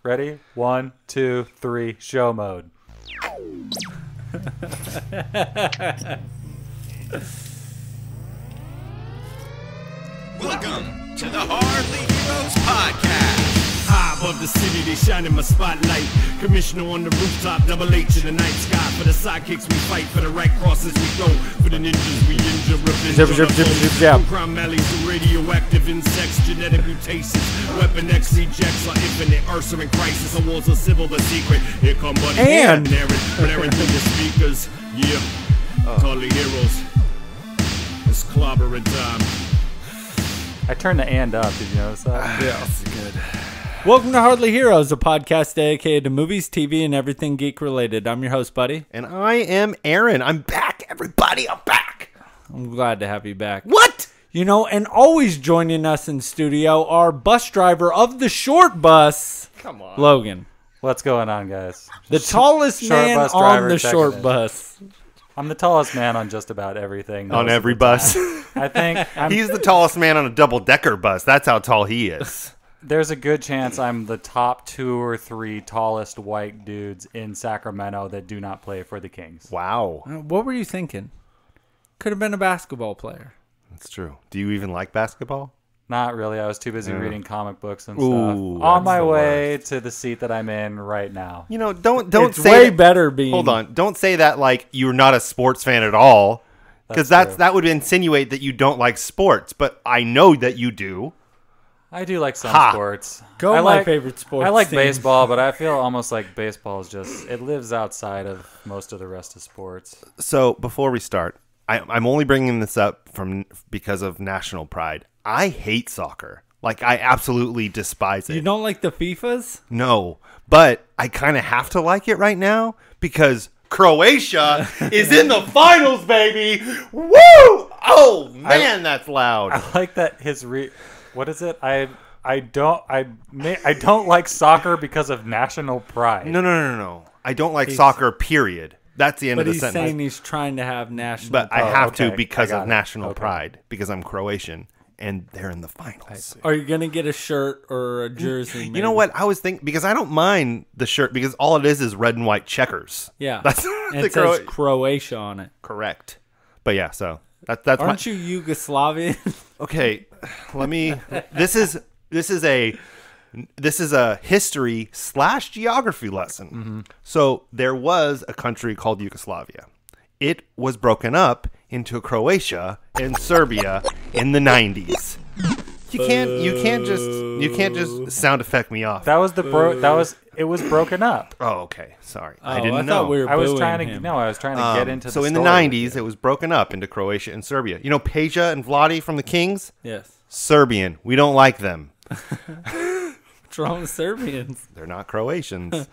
Ready? 1, 2, 3, show mode. Welcome to the Hardly Heroes Podcast. High above the city, they shine in my spotlight. Commissioner on the rooftop, double H in the night sky. For the sidekicks we fight, for the right crosses we go. For the ninjas we injure, revenge. Crime alleys, the radioactive insects, genetic mutations. Weapon X ejects are infinite, Ursa in crisis. The walls are civil, the secret. Here come Buddy and Aaron, blaring through the speakers. Yeah, Hardly Heroes. It's clobbering time. I turned the and up. Did you notice that? Yeah, that's good. Welcome to Hardly Heroes, a podcast dedicated to movies, TV, and everything geek related. I'm your host, Buddy. And I am Aaron. I'm back, everybody. I'm back. I'm glad to have you back. What? You know, and always joining us in studio, our bus driver of the short bus, Come on. Logan. What's going on, guys? The tallest short man bus on driver the checking short in. bus. I'm the tallest man on just about everything. On most of every the bus. time. I think He's the tallest man on a double-decker bus. That's how tall he is. there's a good chance I'm the top 2 or 3 tallest white dudes in Sacramento that do not play for the Kings. Wow. What were you thinking? Could have been a basketball player. That's true. Do you even like basketball? Not really. I was too busy reading comic books and Ooh, stuff. On that's my the way to the seat that I'm in right now. You know, don't It's say way that- better being... Hold on. Don't say that like you're not a sports fan at all. Because That's true. that would insinuate that you don't like sports. But I know that you do. I do like some Ha. sports. Go I my like, favorite sports I like team. baseball, but I feel almost like baseball is just, it lives outside of most of the rest of sports. So before we start, I'm only bringing this up because of national pride. I hate soccer. Like, I absolutely despise it. You don't like the FIFAs? No, but I kind of have to like it right now because Croatia is in the finals, baby. Woo! Oh man, that's loud. I like that what is it? I don't like soccer because of national pride. No. I don't like soccer. Period. That's the end But of the he's sentence. saying he's trying to have national But I pride. have to okay. because I got of it. national Okay. pride because I'm Croatian and they're in the finals. Are you going to get a shirt or a jersey? You know what? I was thinking because I don't mind the shirt because all it is red and white checkers. Yeah. That's And it says Croatia on it. correct. But yeah, so that's Aren't you Yugoslavian? okay. Let me. This is a history / geography lesson. Mm-hmm. So there was a country called Yugoslavia. It was broken up into Croatia and Serbia in the 90s. You can't just sound effect me off. It was broken up. Oh, okay. Sorry. Oh, I didn't I know. thought we were I was booing trying to him. get into the So in the story. 90s, it was broken up into Croatia and Serbia. You know Peja and Vladi from the Kings? Yes. Serbian. We don't like them. What's wrong with Serbians? They're not Croatians.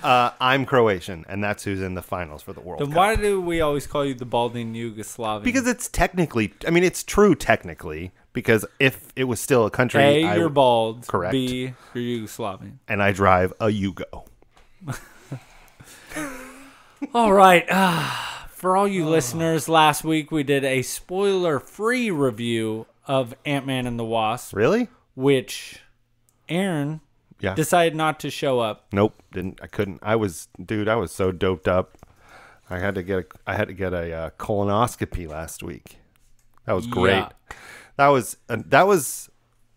I'm Croatian, and that's who's in the finals for the World Then Cup. why do we always call you the balding Yugoslavian? Because it's technically, I mean, it's true technically, because if it was still a country, A, you're bald. Correct. B, you're Yugoslavian. and I drive a Yugo. All right. For all you listeners, last week we did a spoiler-free review of Ant-Man and the Wasp, Really? which Aaron Yeah. decided not to show up. Nope. I couldn't. I was so doped up. I had to get a colonoscopy last week. That was great. Yeah. That was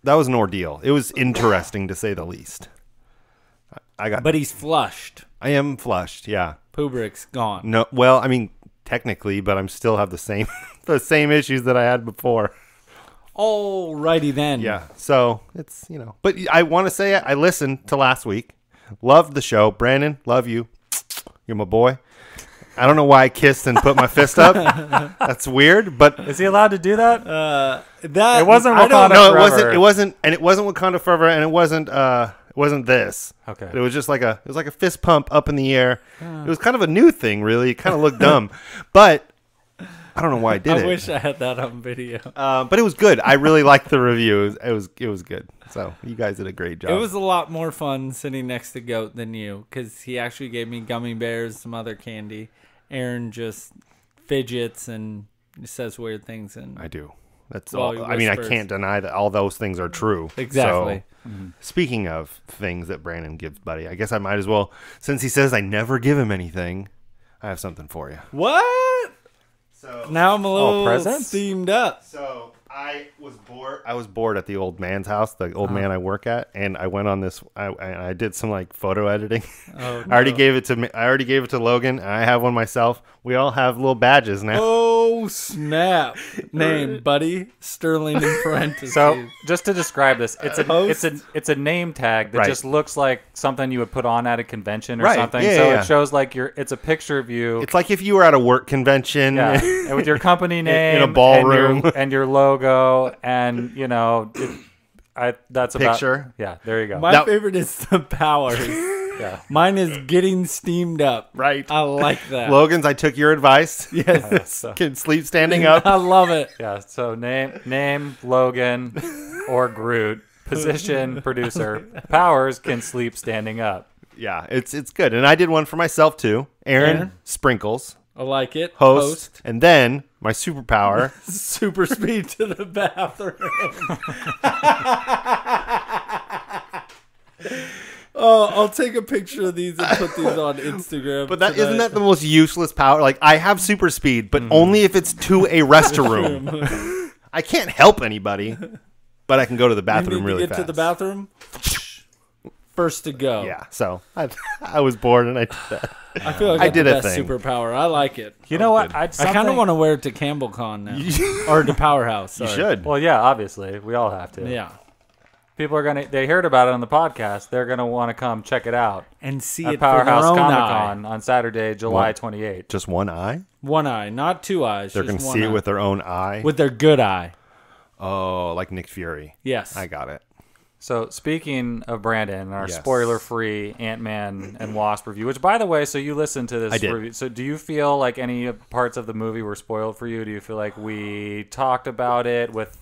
an ordeal. It was interesting to say the least. But he's flushed. I am flushed. Yeah. Pubrick's gone. No. Well, I mean, technically, but I'm still have the same the same issues that I had before. Alrighty then. Yeah. So it's But I want to say I listened to last week. Loved the show. Brandon, love you. You're my boy. I don't know why I kissed and put my fist up. That's weird, but Is he allowed to do that? That It wasn't I don't Wakanda know. no, Forever. it wasn't, and it wasn't Wakanda Forever, and it wasn't this. Okay. It was just like a fist pump up in the air. It was kind of a new thing, really. It kind of looked dumb, but I don't know why I did it. I wish I had that on video. But it was good. I really liked the review. It was good. So you guys did a great job. It was a lot more fun sitting next to Goat than you, because he actually gave me gummy bears, some other candy. Aaron just fidgets and says weird things. And I do. That's Well, all. he I mean, I whispers. can't deny that all those things are true. Exactly. So, speaking of things that Brandon gives Buddy, I guess I might as well, since he says I never give him anything, I have something for you. What? So Now I'm a little presents? steamed up. So I was bored at the old man's house, the old man I work at, and I went on this. I did some like photo editing. Oh, I already gave it to Logan. And I have one myself. We all have little badges now. Oh, snap. Name, Buddy, Sterling in parentheses. So just to describe this, Host? it's a name tag that Right. just looks like something you would put on at a convention or Right. something. Yeah, So yeah. it shows like it's a picture of you. It's like if you were at a work convention. Yeah, and with your company name In a ballroom. and your logo, and that's about Picture. Yeah, there you go. My Now- favorite is the powers. Yeah. Mine is getting steamed up. Right. I like that. Logan's, I took your advice. Yes. Can sleep standing up. I love it. Yeah, so name Logan or Groot. Position producer. Powers can sleep standing up. Yeah, it's good. And I did one for myself too. Aaron, Aaron? Sprinkles, I like it. host, and then my superpower. Super speed to the bathroom. Oh, I'll take a picture of these and put these on Instagram. But that tonight. isn't that the most useless power? Like I have super speed, but only if it's to a restroom. I can't help anybody, but I can go to the You bathroom need really to get fast. to the bathroom. First to go. Yeah, so I was bored and I did that. I feel like I I did the a best thing. superpower. I like it. You know what? I kind of want to wear it to CampbellCon now, or to Powerhouse. You Sorry. should. Well, yeah, obviously, we all have to. Yeah, People are they heard about it on the podcast. They're gonna want to come check it out and see at it for their Powerhouse own Comic eye. Con on Saturday, July What? 28th. Just one eye? One eye, not two eyes. They're just going to one see eye. it with their own eye? with their good eye. Oh, like Nick Fury. Yes. I got it. So speaking of Brandon, our Yes. spoiler-free Ant-Man and Wasp review, which by the way, so you listened to this I did. review. So do you feel like any parts of the movie were spoiled for you? Do you feel like we talked about it with,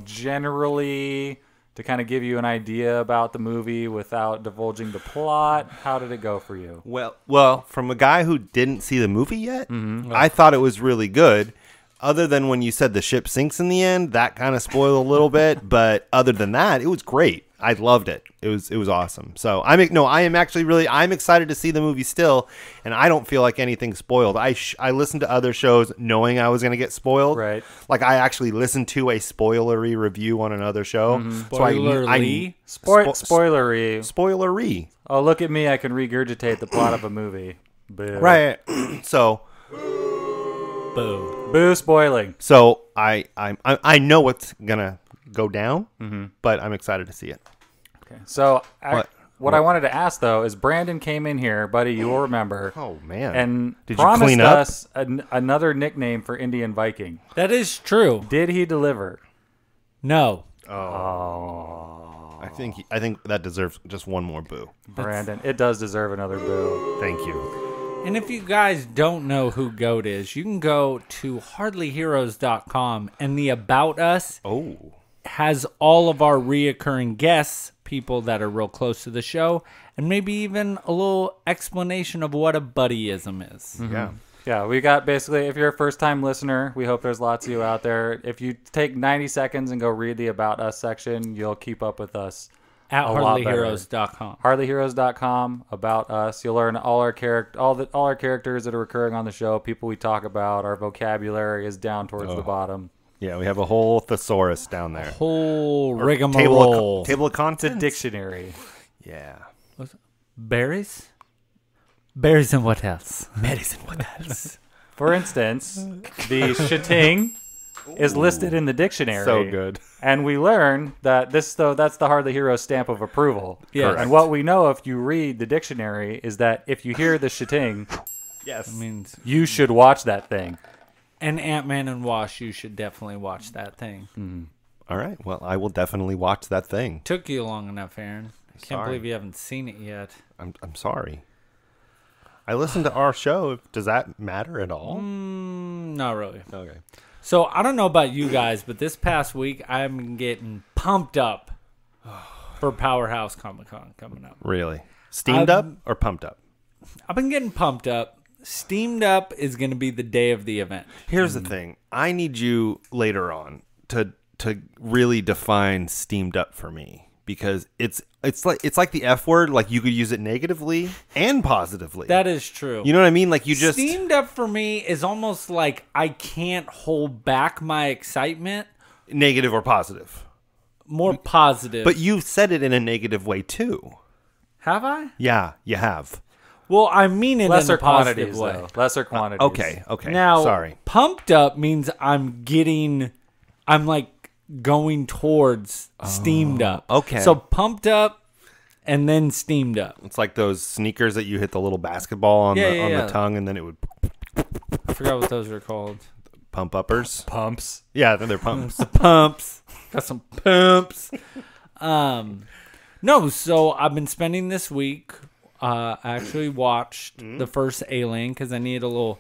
generally to kind of give you an idea about the movie without divulging the plot? How did it go for you? Well, from a guy who didn't see the movie yet, I thought it was really good. Other than when you said the ship sinks in the end, that kind of spoiled a little bit. But other than that, it was great. I loved it. It was awesome. So I'm excited to see the movie still, and I don't feel like anything's spoiled. I listened to other shows knowing I was going to get spoiled. Right. Like I actually listened to a spoilery review on another show. So Spoilerly? Spoilery. Spoilery. Oh, look at me. I can regurgitate the plot of a movie. Boo. Right. So Boo. Boo spoiling. So I know what's gonna go down, but I'm excited to see it. Okay. So What? I wanted to ask though is Brandon came in here, buddy. You'll remember. Oh man! And did you promised clean up? us another nickname for Indian Viking. That is true. Did he deliver? No. I think that deserves just one more boo. Brandon, it does deserve another boo. Thank you. And if you guys don't know who GOAT is, you can go to hardlyheroes.com, and the About Us Oh, has all of our reoccurring guests, people that are real close to the show, and maybe even a little explanation of what a buddyism is. yeah. Yeah, we got basically, if you're a first-time listener, we hope there's lots of you out there. If you take 90 seconds and go read the About Us section, you'll keep up with us. At a lot better. hardlyheroes.com. hardlyheroes.com, About Us. You'll learn all our characters that are recurring on the show, people we talk about. Our vocabulary is down towards the bottom. Yeah, we have a whole thesaurus down there. Whole rigmarole. Table of It's a contents. dictionary. Yeah. Berries? Berries and what else? Berries and what else? For instance, the shitting is listed in the dictionary. So good. And we learn that that's the Hardly Heroes stamp of approval. Yeah. And what we know if you read the dictionary is that if you hear the shitting, Yes. Means you should watch that thing. and Ant-Man and Wash, you should definitely watch that thing. All right. Well, I will definitely watch that thing. Took you long enough, Aaron. I can't Sorry. believe you haven't seen it yet. I'm sorry. I listened to our show. Does that matter at all? Not really. Okay. So I don't know about you guys, but this past week I'm getting pumped up for Powerhouse Comic-Con coming up. Really? Steamed up or pumped up? I've been getting pumped up. Steamed up is going to be the day of the event. Here's the thing. I need you later on to really define steamed up for me, because it's like the F word. Like, you could use it negatively and positively. That is true. You know what I mean? Like, you just Steamed up for me is almost like I can't hold back my excitement. negative or positive. More positive. But you said it in a negative way too. Have I? Yeah, you have. Well, I mean it Lesser in a positive quantities, way. though. Lesser quantities. Okay. Now, Sorry. pumped up means I'm like going towards steamed up. okay. So pumped up and then steamed up. It's like those sneakers that you hit the little basketball on the tongue, and then it would I forgot what those are called. pump uppers. Pumps. Yeah, they're pumps. Pumps. Got some pumps. No, so I've been spending this week. I actually watched the first Alien because I needed a little,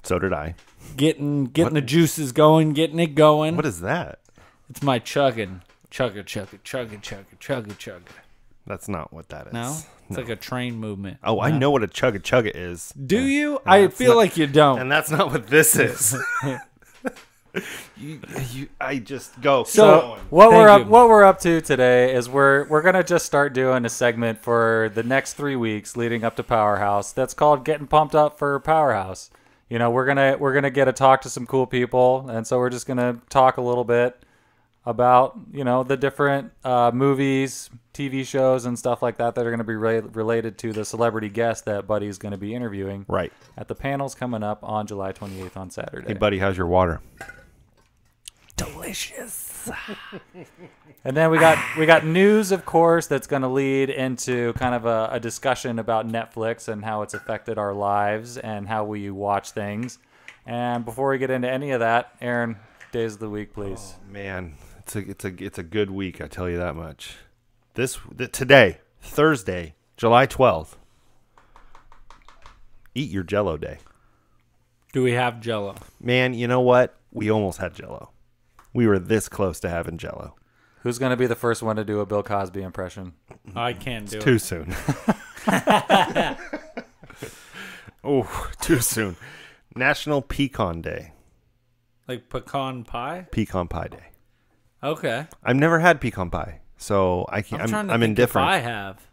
So did I. getting the juices going, getting it going. What is that? It's my chugging. Chugga. That's not what that is. No? It's like a train movement. Oh, I know what a chugga is. Do you? I feel like you don't. And that's not what this is. I just go. So, What Thank you. we're up to today is we're gonna just start doing a segment for the next 3 weeks leading up to Powerhouse. That's called Getting Pumped Up for Powerhouse. We're gonna get to talk to some cool people, and so we're just gonna talk a little bit about the different movies, TV shows, and stuff like that are gonna be related to the celebrity guest that Buddy's gonna be interviewing. Right. At the panels coming up on July 28th on Saturday. Hey, buddy, how's your water? delicious. And then we got news, of course, that's going to lead into kind of a discussion about Netflix and how it's affected our lives and how we watch things. And before we get into any of that, Aaron, days of the week, please. Oh, man, it's a good week, I tell you that much. Today, Thursday, July 12th. Eat your Jell-O day. Do we have Jell-O? Man, you know what? We almost had Jell-O. We were this close to having Jell-O. Who's going to be the first one to do a Bill Cosby impression? I can't do it. Too soon. Oh, too soon. National Pecan Day. Like pecan pie? Pecan Pie Day. Okay. I've never had pecan pie, so I can't. I'm trying to I'm think indifferent. if I have.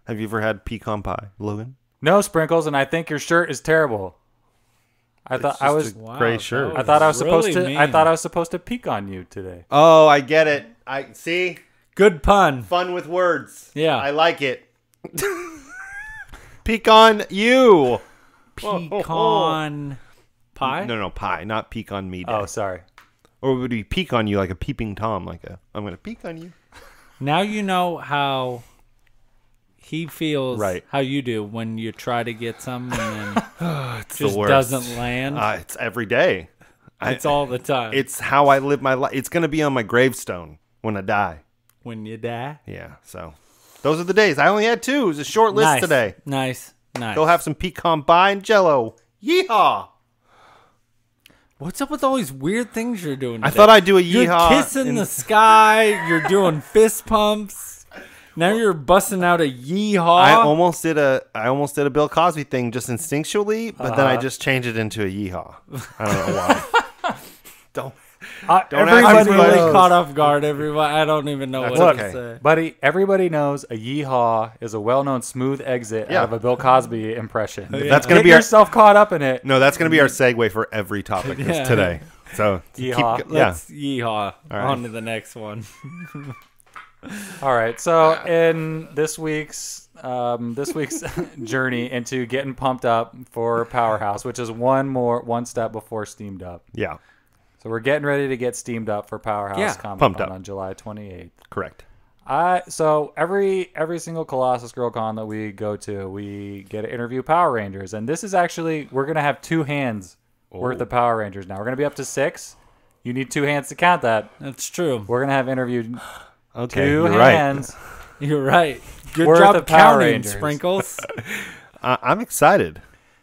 Have you ever had pecan pie, Logan? No, Sprinkles, and I think your shirt is terrible. I thought I was Gray shirt. I thought I was really supposed to mean. I thought I was supposed to peek on you today. Oh, I get it. I see. Good pun. Fun with words. Yeah. I like it. Pecan you. Pecan pie? No, pie, not pecan me day. Oh, sorry. Or would we peek on you like a peeping Tom, like I'm going to peek on you. Now you know how he feels, Right. how you do when you try to get some and then It's just the worst. doesn't land. It's every day. It's all the time. It's how I live my life. It's going to be on my gravestone when I die. when you die. Yeah, so those are the days. I only had 2. It was a short list Nice. today. Nice. Go have some pecan pie and Jell-O. Yeehaw! What's up with all these weird things you're doing I today? thought I'd do a You're yeehaw. kissing the sky. You're doing fist pumps. Now you're busting out a yeehaw. I almost did a Bill Cosby thing just instinctually, but then I just changed it into a yeehaw. I don't know why. Don't ask I'm me really knows. caught off guard, everyone. I don't even know That's what okay. to say. Buddy, everybody knows a yeehaw is a well-known smooth exit Yeah. out of a Bill Cosby impression. That's gonna Get be our yourself caught up in it. no. That's gonna be our segue for every topic Yeah. today. So Yeehaw. yeah. Let's yeehaw. right. On to the next one. All right, so in this week's journey into getting pumped up for Powerhouse, which is one step before steamed up. Yeah, So we're getting ready to get steamed up for Powerhouse Yeah, Comic pumped Con up. on July 28th. correct. So every single Colossus Girl Con that we go to, we get to interview Power Rangers, and this is actually we're gonna have 2 hands worth of Power Rangers. Now we're gonna be up to 6. You need 2 hands to count that. That's true. We're gonna have interviewed Okay, 2 you're right. hands. You're right. Good Worth job of Power counting, Rangers. Sprinkles. I'm excited.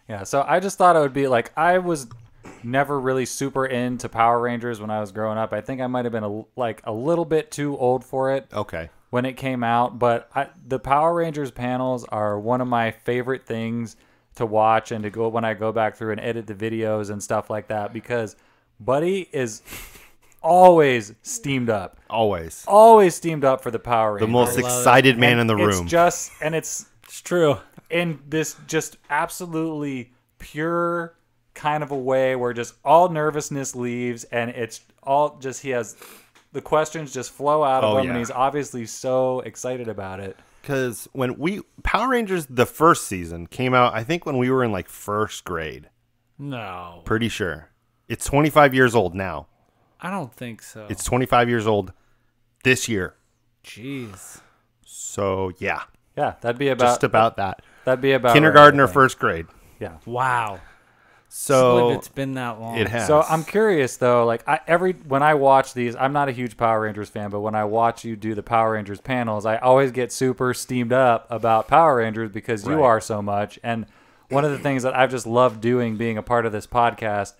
Yeah, so I just thought it would be like I was never really super into Power Rangers when I was growing up. I think I might have been a little bit too old for it Okay. when it came out, but the Power Rangers panels are one of my favorite things to watch and to go when I go back through and edit the videos and stuff like that, because Buddy is always steamed up. Always. Always steamed up for the Power Rangers. The most excited man in the It's room. just, and it's true. in this just absolutely pure kind of a way where just all nervousness leaves, and it's all just, he has the questions just flow out of him, and he's obviously so excited about it. Because when Power Rangers, the first season, came out, I think when we were in like first grade. No. Pretty sure. It's 25 years old now. I don't think so. It's 25 years old this year. Jeez. So, yeah. Yeah, that'd be about... Just about that. That'd be about... Kindergarten right, or first grade. Yeah. Wow. So It's been that long. it has. So I'm curious though, like when I watch these, I'm not a huge Power Rangers fan, but when I watch you do the Power Rangers panels, I always get super steamed up about Power Rangers because you are so much. And one of the things that I've just loved doing, being a part of this podcast,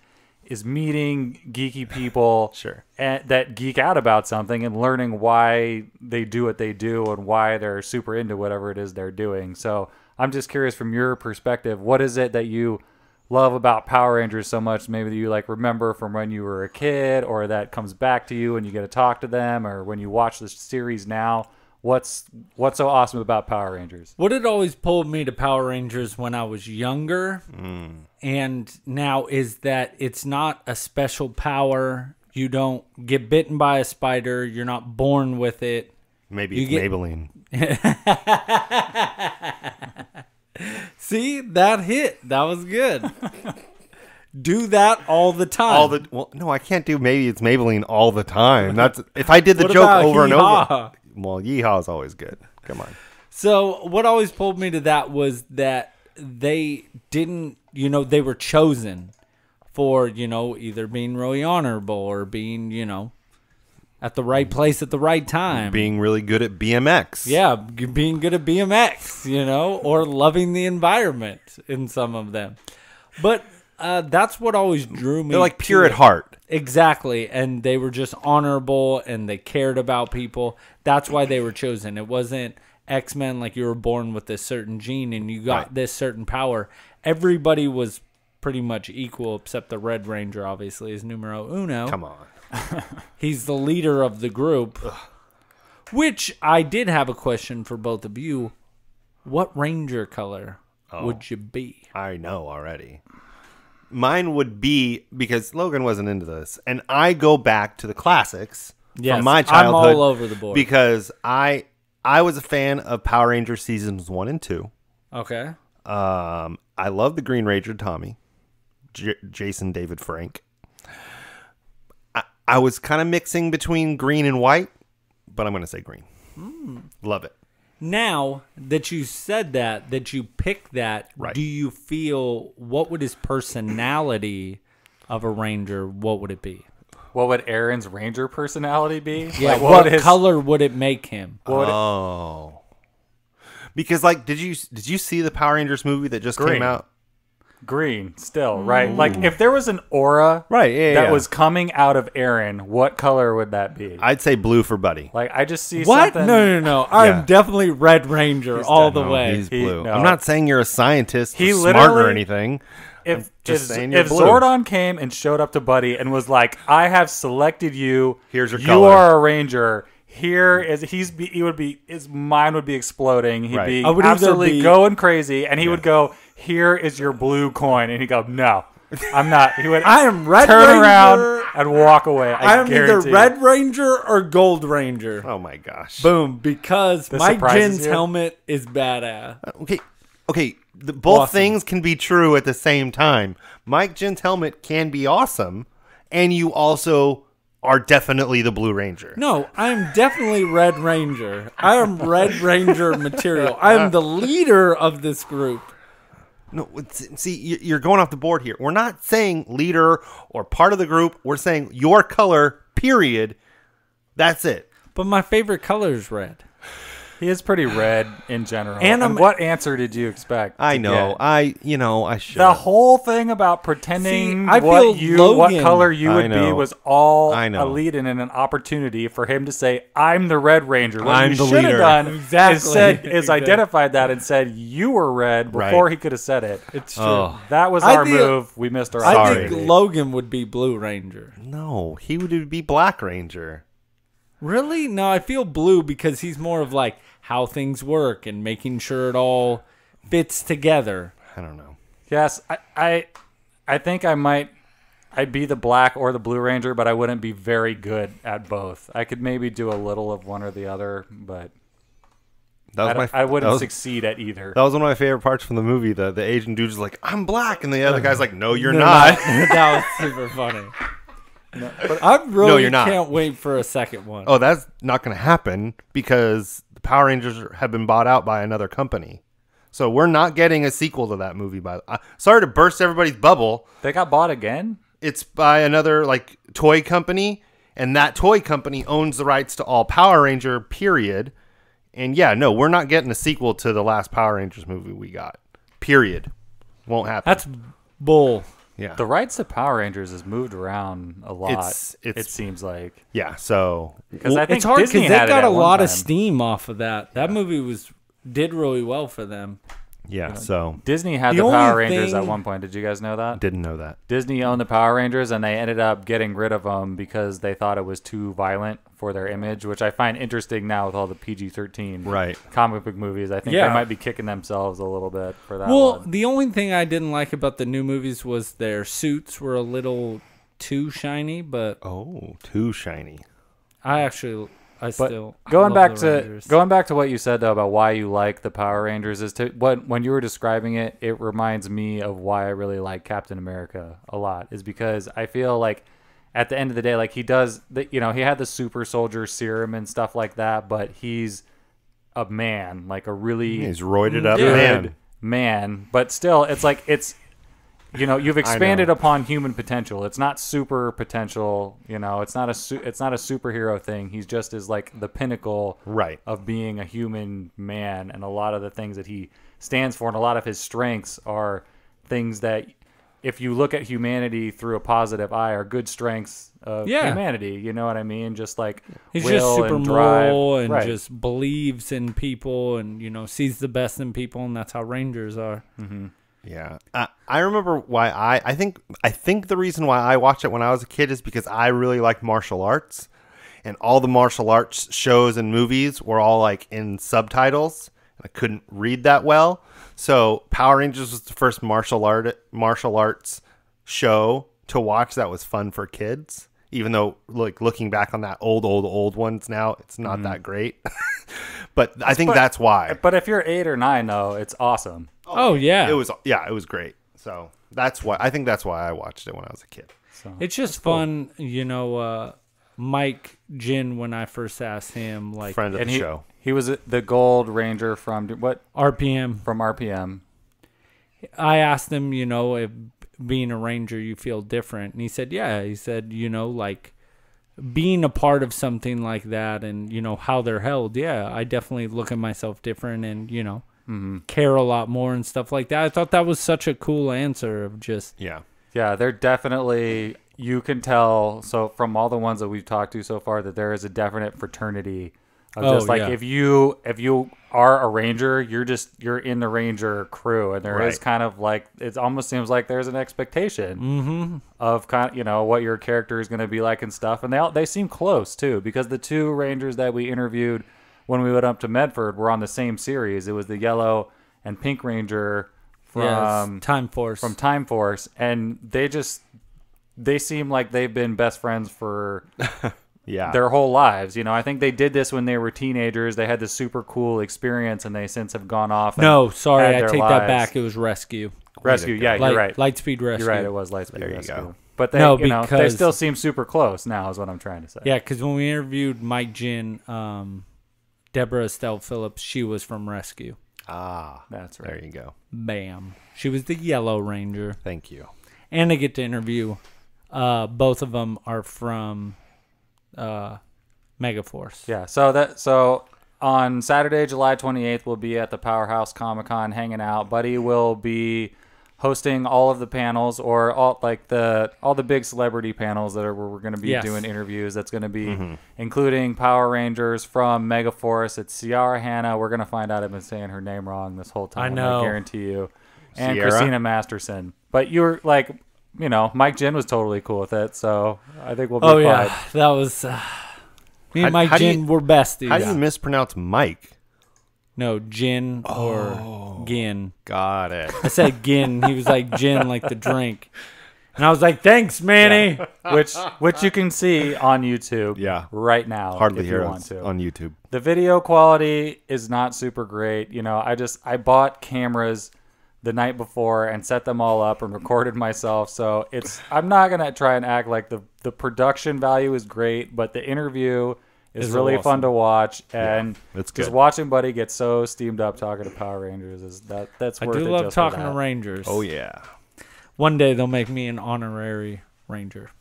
is meeting geeky people that geek out about something and learning why they do what they do and why they're super into whatever it is they're doing. So I'm just curious from your perspective, what is it that you love about Power Rangers so much, maybe that you like remember from when you were a kid, or that comes back to you and you get to talk to them, or when you watch the series now? What's so awesome about Power Rangers? What had always pulled me to Power Rangers when I was younger, and now, is that it's not a special power. You don't get bitten by a spider. You're not born with it. Maybe it's Maybelline. See, that hit. That was good. Do that all the time. Well, no, I can't do maybe it's Maybelline all the time. That's if I did the What joke about over and Yeehaw? over. Well, yeehaw is always good. Come on. So what always pulled me to that was that they didn't, they were chosen for, either being really honorable or being, at the right place at the right time. Being really good at BMX. Yeah, being good at BMX, or loving the environment in some of them. But that's what always drew me. They're like pure to at heart. Exactly. And they were just honorable and they cared about people. That's why they were chosen. It wasn't X-Men like you were born with this certain gene and you got this certain power. Everybody was pretty much equal except the Red Ranger, obviously, is numero uno. Come on. He's the leader of the group. Which I did have a question for both of you. What Ranger color would you be? I know already. Mine would be, because Logan wasn't into this, and I go back to the classics from my childhood. I'm all over the board. Because I was a fan of Power Rangers seasons 1 and 2. Okay. I love the Green Ranger Tommy, Jason David Frank. I was kind of mixing between green and white, but I'm going to say green. Love it. Now that you said that you picked that, do you feel, what would his personality of a Ranger, what would it be? What would Aaron's Ranger personality be? Yeah, like, what color would it make him? Because did you see the Power Rangers movie that just came out? Green still, right? Like if there was an aura that was coming out of Aaron, what color would that be? I'd say blue for Buddy. Like I just see What? something. No. I'm definitely Red Ranger all the way. He's blue. I'm not saying you're a scientist, He smart or literally- anything. If saying you're blue. Zordon came and showed up to Buddy and was like, "I have selected you. Here's your you color. are a Ranger." Here is his mind would be exploding. He'd be I would either absolutely be- going crazy, and he would go, "Here is your blue coin," and he'd go, "No, I'm not." He would I am Red turn Ranger. around and walk away. I am either guarantee. Red Ranger or Gold Ranger. Oh my gosh. Boom, because This Mike surprises Jin's you? helmet is badass. Okay. Both Awesome. things can be true at the same time. Mike Jin's helmet can be awesome, and you also are definitely the Blue Ranger. No, I am definitely Red Ranger. I am Red Ranger material. I am the leader of this group. No, see, you're going off the board here. We're not saying leader or part of the group. We're saying your color, period. That's it. But my favorite color is red. He is pretty red in general. And And what answer did you expect? I to know. get? I should. The whole thing about pretending See, I feel what Logan- color you I would be know. was all I know. a lead in and an opportunity for him to say, "I'm the Red Ranger." What I'm you the should have leader. done Exactly. is identified that and said you were red before Right. he could have said it. It's true. Oh. That was I our think- move. We missed our I opportunity. think Logan would be Blue Ranger. No, he would be Black Ranger. Really? No, I feel Blue because he's more of like how things work and making sure it all fits together. I don't know. Yes, I think I'd be the Black or the Blue Ranger, but I wouldn't be very good at both. I could maybe do a little of one or the other, but I wouldn't succeed at either. That was one of my favorite parts from the movie. The Asian dude's like, "I'm black," and the other guy's like, "No, you're not." That was super funny. I really you're not. can't wait for a second one. Oh, that's not going to happen because the Power Rangers have been bought out by another company. So we're not getting a sequel to that movie. Sorry to burst everybody's bubble. They got bought again? It's by another like toy company, and that toy company owns the rights to all Power Ranger. Period. And yeah, no, we're not getting a sequel to the last Power Rangers movie we got. Period. Won't happen. That's bull. yeah. The rights to Power Rangers has moved around a lot. It's- it seems like Yeah. So because I think It's hard Disney because they had it got at a one lot of time. steam off of that. That movie did really well for them. yeah. So Disney had The the only Power Rangers at thing- one point. Did you guys know that? didn't know that. Disney owned the Power Rangers, and they ended up getting rid of them because they thought it was too violent for their image, which I find interesting now with all the PG-13 Right. comic book movies. I think Yeah. they might be kicking themselves a little bit for that Well, one. the only thing I didn't like about the new movies was their suits were a little too shiny, but Oh, too shiny. I But still going love back the to Rangers. going back to what you said though about why you like the Power Rangers is to when you were describing it, it reminds me of why I really like Captain America a lot. Is because I feel like at the end of the day, like he does, he had the super soldier serum and stuff like that, but he's a man, like a really He's roided up good man. man. But still, it's like you've expanded know. upon human potential. It's not super potential. It's not a superhero thing. He's just is like the pinnacle Right. of being a human man, and a lot of the things that he stands for and a lot of his strengths are things that, if you look at humanity through a positive eye, are good strengths of humanity. You know what I mean? Just like He's will just super and drive. moral and Right. just believes in people and sees the best in people, and that's how Rangers are. Yeah, I remember why I think the reason why I watched it when I was a kid is because I really liked martial arts, and all the martial arts shows and movies were all like in subtitles, and I couldn't read that well. So Power Rangers was the first martial arts show to watch that was fun for kids. Even though, like, looking back on that old ones now, it's not that great. But I think that's why. But if you're 8 or 9, though, it's awesome. Oh yeah, It was great. So that's why I watched it when I was a kid. it's just fun. Mike Jin, when I first asked him, like Friend of And the show. he was the Gold Ranger from what? RPM, From RPM. I asked him, if being a ranger you feel different, and he said, yeah. He said, like being a part of something like that, and how they're held. Yeah, I definitely look at myself different, and care a lot more and stuff like that. I thought that was such a cool answer of just Yeah. Yeah, they're definitely, you can tell, so from all the ones that we've talked to so far, that there is a definite fraternity of just like, yeah. if you are a ranger, you're in the ranger crew, and there is Right. kind of like, it almost seems like there's an expectation of kind of, what your character is going to be like and stuff, and they seem close too, because the two rangers that we interviewed when we went up to Medford were on the same series. It was the yellow and pink ranger from Time Force. Time Force, and they seem like they've been best friends for Yeah. their whole lives. I think they did this when they were teenagers. They had this super cool experience, and they since have gone off. And No, sorry, had I their take lives. that back. It was Rescue. Rescue, yeah, you're right. Lightspeed Rescue. You're right. It was Lightspeed There you Rescue. go. But they, No, they because- still seem super close now. Is what I'm trying to say. Yeah, because when we interviewed Mike Jin, Deborah Estelle Phillips, she was from Rescue. That's right. There you go. Bam. She was the Yellow Ranger. Thank you. And I get to interview. Both of them are from Megaforce. Yeah. So on Saturday, July 28th, we'll be at the Powerhouse Comic-Con hanging out. Buddy will be hosting all of the panels, or all the big celebrity panels that are where we're going to be doing interviews. That's going to be including Power Rangers from Megaforce. It's Ciara Hanna. We're going to find out I've been saying her name wrong this whole time. I know. I guarantee you. And Sierra? Christina Masterson. But you're like, Mike Jin was totally cool with it, so I think we'll be fine. Yeah, that was me and Mike Jin were besties. How do you mispronounce Mike? No, Gin or Gin. Got it. I said Gin. He was like gin, like the drink. And I was like, thanks, Manny. Which you can see on YouTube right now. Hardly if hear you us want to. on YouTube. The video quality is not super great. I bought cameras the night before and set them all up and recorded myself. So I'm not going to try and act like the production value is great, but the interview is really fun to watch, and it's just good. watching Buddy get so steamed up talking to Power Rangers that's I worth it. do love just talking for to that. Rangers. Oh, yeah. One day they'll make me an honorary Ranger.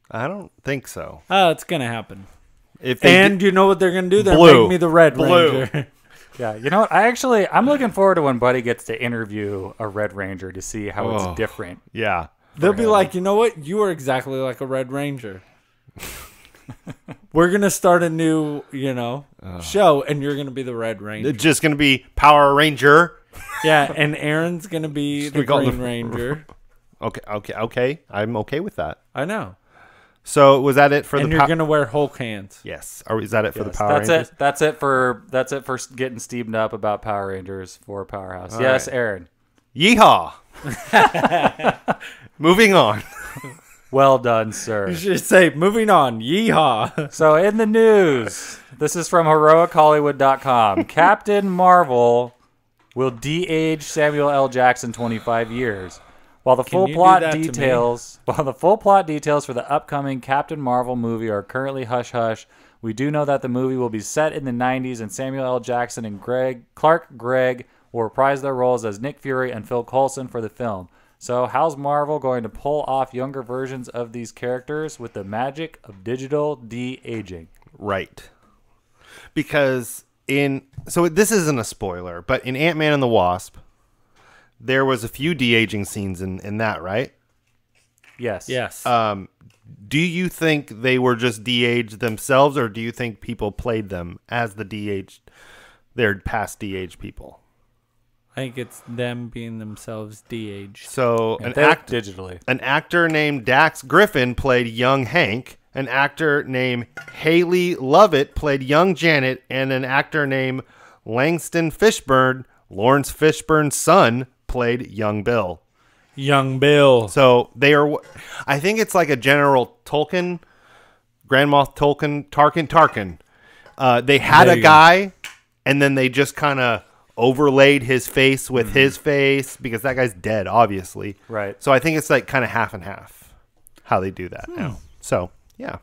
I don't think so. Oh, it's going to happen. If they And you know what they're going to do? They're Blue. make me the Red Blue. Ranger. Yeah, you know what? I'm looking forward to when Buddy gets to interview a Red Ranger to see how it's different. yeah. They'll be like, you know what? You are exactly like a Red Ranger. We're going to start a new, show, and you're going to be the Red Ranger. It's just going to be Power Ranger. Yeah, and Aaron's going to be the we call Green the- Ranger. Okay. I'm okay with that. I know. So was that it for And the you're going to wear Hulk hands. Yes. Or is that it for the Yes, Power Rangers? That's it for getting steamed up about Power Rangers for Powerhouse. All Yes, right. Aaron. Yeehaw. Moving on. Well done, sir. You should say, moving on, yeehaw. So in the news, this is from HeroicHollywood.com. Captain Marvel will de-age Samuel L. Jackson 25 years. While the full you do plot that to me? details for the upcoming Captain Marvel movie are currently hush-hush, we do know that the movie will be set in the 90s, and Samuel L. Jackson and Clark Gregg will reprise their roles as Nick Fury and Phil Coulson for the film. So how's Marvel going to pull off younger versions of these characters with the magic of de-aging? Right. Because so this isn't a spoiler, but in Ant-Man and the Wasp, there was a few de-aging scenes in that, right? Yes. Yes. Do you think they were just de-aged themselves, or do you think people played them as their past de-aged people? I think it's them being themselves de-aged. So Digitally. an actor named Dax Griffin played young Hank. An actor named Haley Lovett played young Janet, and an actor named Langston Fishburne, Lawrence Fishburne's son, played young Bill. Young Bill. So they are, I think it's like a General Tolkien, Grand Moff Tolkien, Tarkin. They had There a you guy, and then they just kind of overlaid his face with his face, because that guy's dead, obviously. Right. So I think it's like kind of half and half how they do that now. So, yeah.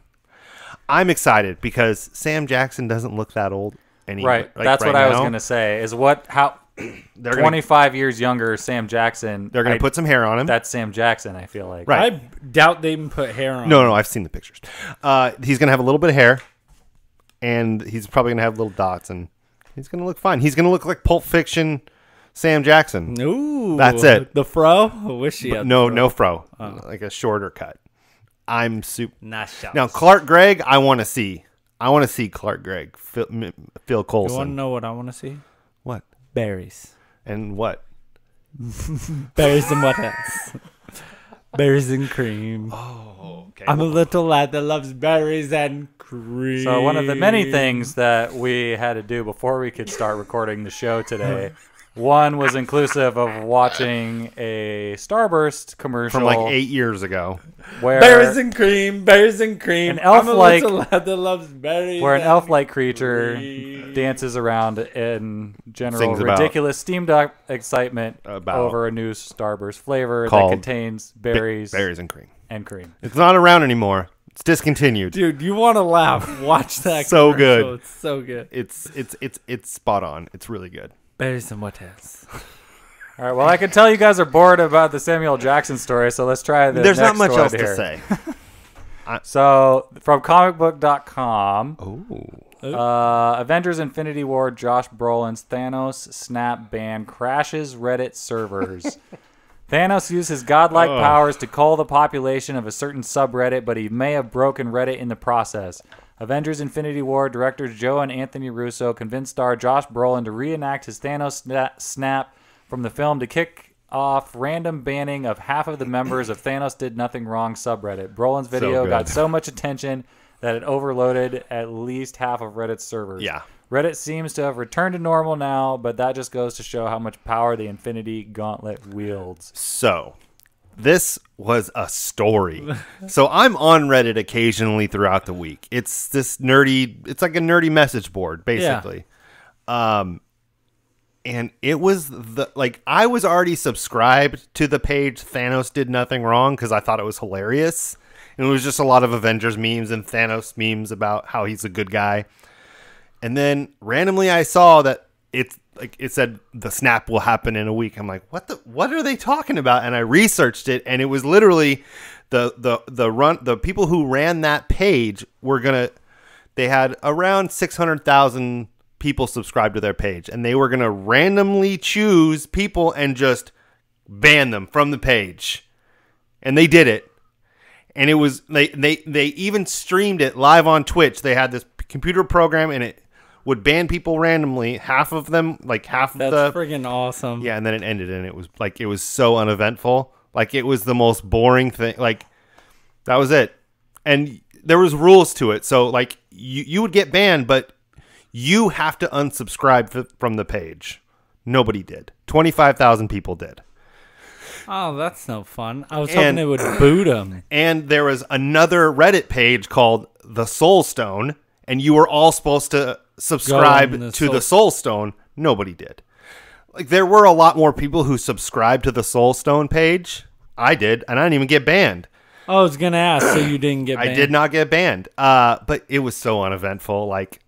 I'm excited because Sam Jackson doesn't look that old anymore. Right. That's what I was going to say. Is how They're 25 years younger Sam Jackson. They're going to put some hair on him. That's Sam Jackson, I feel like. Right. I doubt they even put hair on. No, I've seen the pictures. He's going to have a little bit of hair, and he's probably going to have little dots, and he's going to look fine. He's going to look like Pulp Fiction Sam Jackson. Ooh, That's it. The fro? I wish he had No fro. Like a shorter cut. I'm super. Nice shots. Now, Clark Gregg, I want to see. I want to see Clark Gregg, Phil You Coulson. want to know what I want to see? What? Berries. And what? Berries and what else? Berries and cream. Oh, okay. I'm a little lad that loves berries and cream. So one of the many things that we had to do before we could start recording the show today, one was inclusive of watching a Starburst commercial From like 8 years ago. where berries and cream, berries and cream. An elf-like- I'm a little lad that loves berries. where an and elf-like creature cream. dances around in general Sings about- ridiculous steamed up excitement About- over a new Starburst flavor Called that contains berries Berries and cream. and cream. It's not around anymore. It's discontinued. Dude, you want to laugh? Watch that. So commercial. good. It's so good. It's spot on. It's really good. Berries and what else? All right, well, I can tell you guys are bored about the Samuel Jackson story, so let's try the There's not next much one else here. to say. So, from comicbook.com, Oh. Avengers Infinity War, Josh Brolin's Thanos snap ban crashes Reddit servers. Thanos used his godlike powers to cull the population of a certain subreddit, but he may have broken Reddit in the process. Avengers Infinity War directors Joe and Anthony Russo convinced star Josh Brolin to reenact his Thanos snap from the film to kick off random banning of half of the members of Thanos Did Nothing Wrong subreddit. Brolin's video got so much attention that it overloaded at least half of Reddit's servers. Yeah. Reddit seems to have returned to normal now, but that just goes to show how much power the Infinity Gauntlet wields. So, this was a story. So, I'm on Reddit occasionally throughout the week. It's this nerdy, it's like a nerdy message board, basically. Yeah. And it was I was already subscribed to the page Thanos Did Nothing Wrong because I thought it was hilarious. And it was just a lot of Avengers memes and Thanos memes about how he's a good guy. And then randomly I saw that it said the snap will happen in a week. I'm like, what are they talking about? And I researched it, and it was literally the people who ran that page they had around 600,000 people subscribed to their page, and they were gonna randomly choose people and just ban them from the page. And they did it. And it was they even streamed it live on Twitch. They had this computer program, and it would ban people randomly, half of them, like half of the... That's friggin' awesome. Yeah, and then it ended, and it was so uneventful. Like, it was the most boring thing. Like, that was it. And there was rules to it. So, like, you would get banned, but you have to unsubscribe from the page. Nobody did. 25,000 people did. Oh, that's no fun. I was hoping they would boot them. And there was another Reddit page called The Soul Stone, and you were all supposed to subscribe to the Soul Stone. Nobody did. Like, there were a lot more people who subscribed to the Soul Stone page. I did, and I didn't even get banned. I was gonna ask, so you didn't get banned? I did not get banned. But it was so uneventful. Like,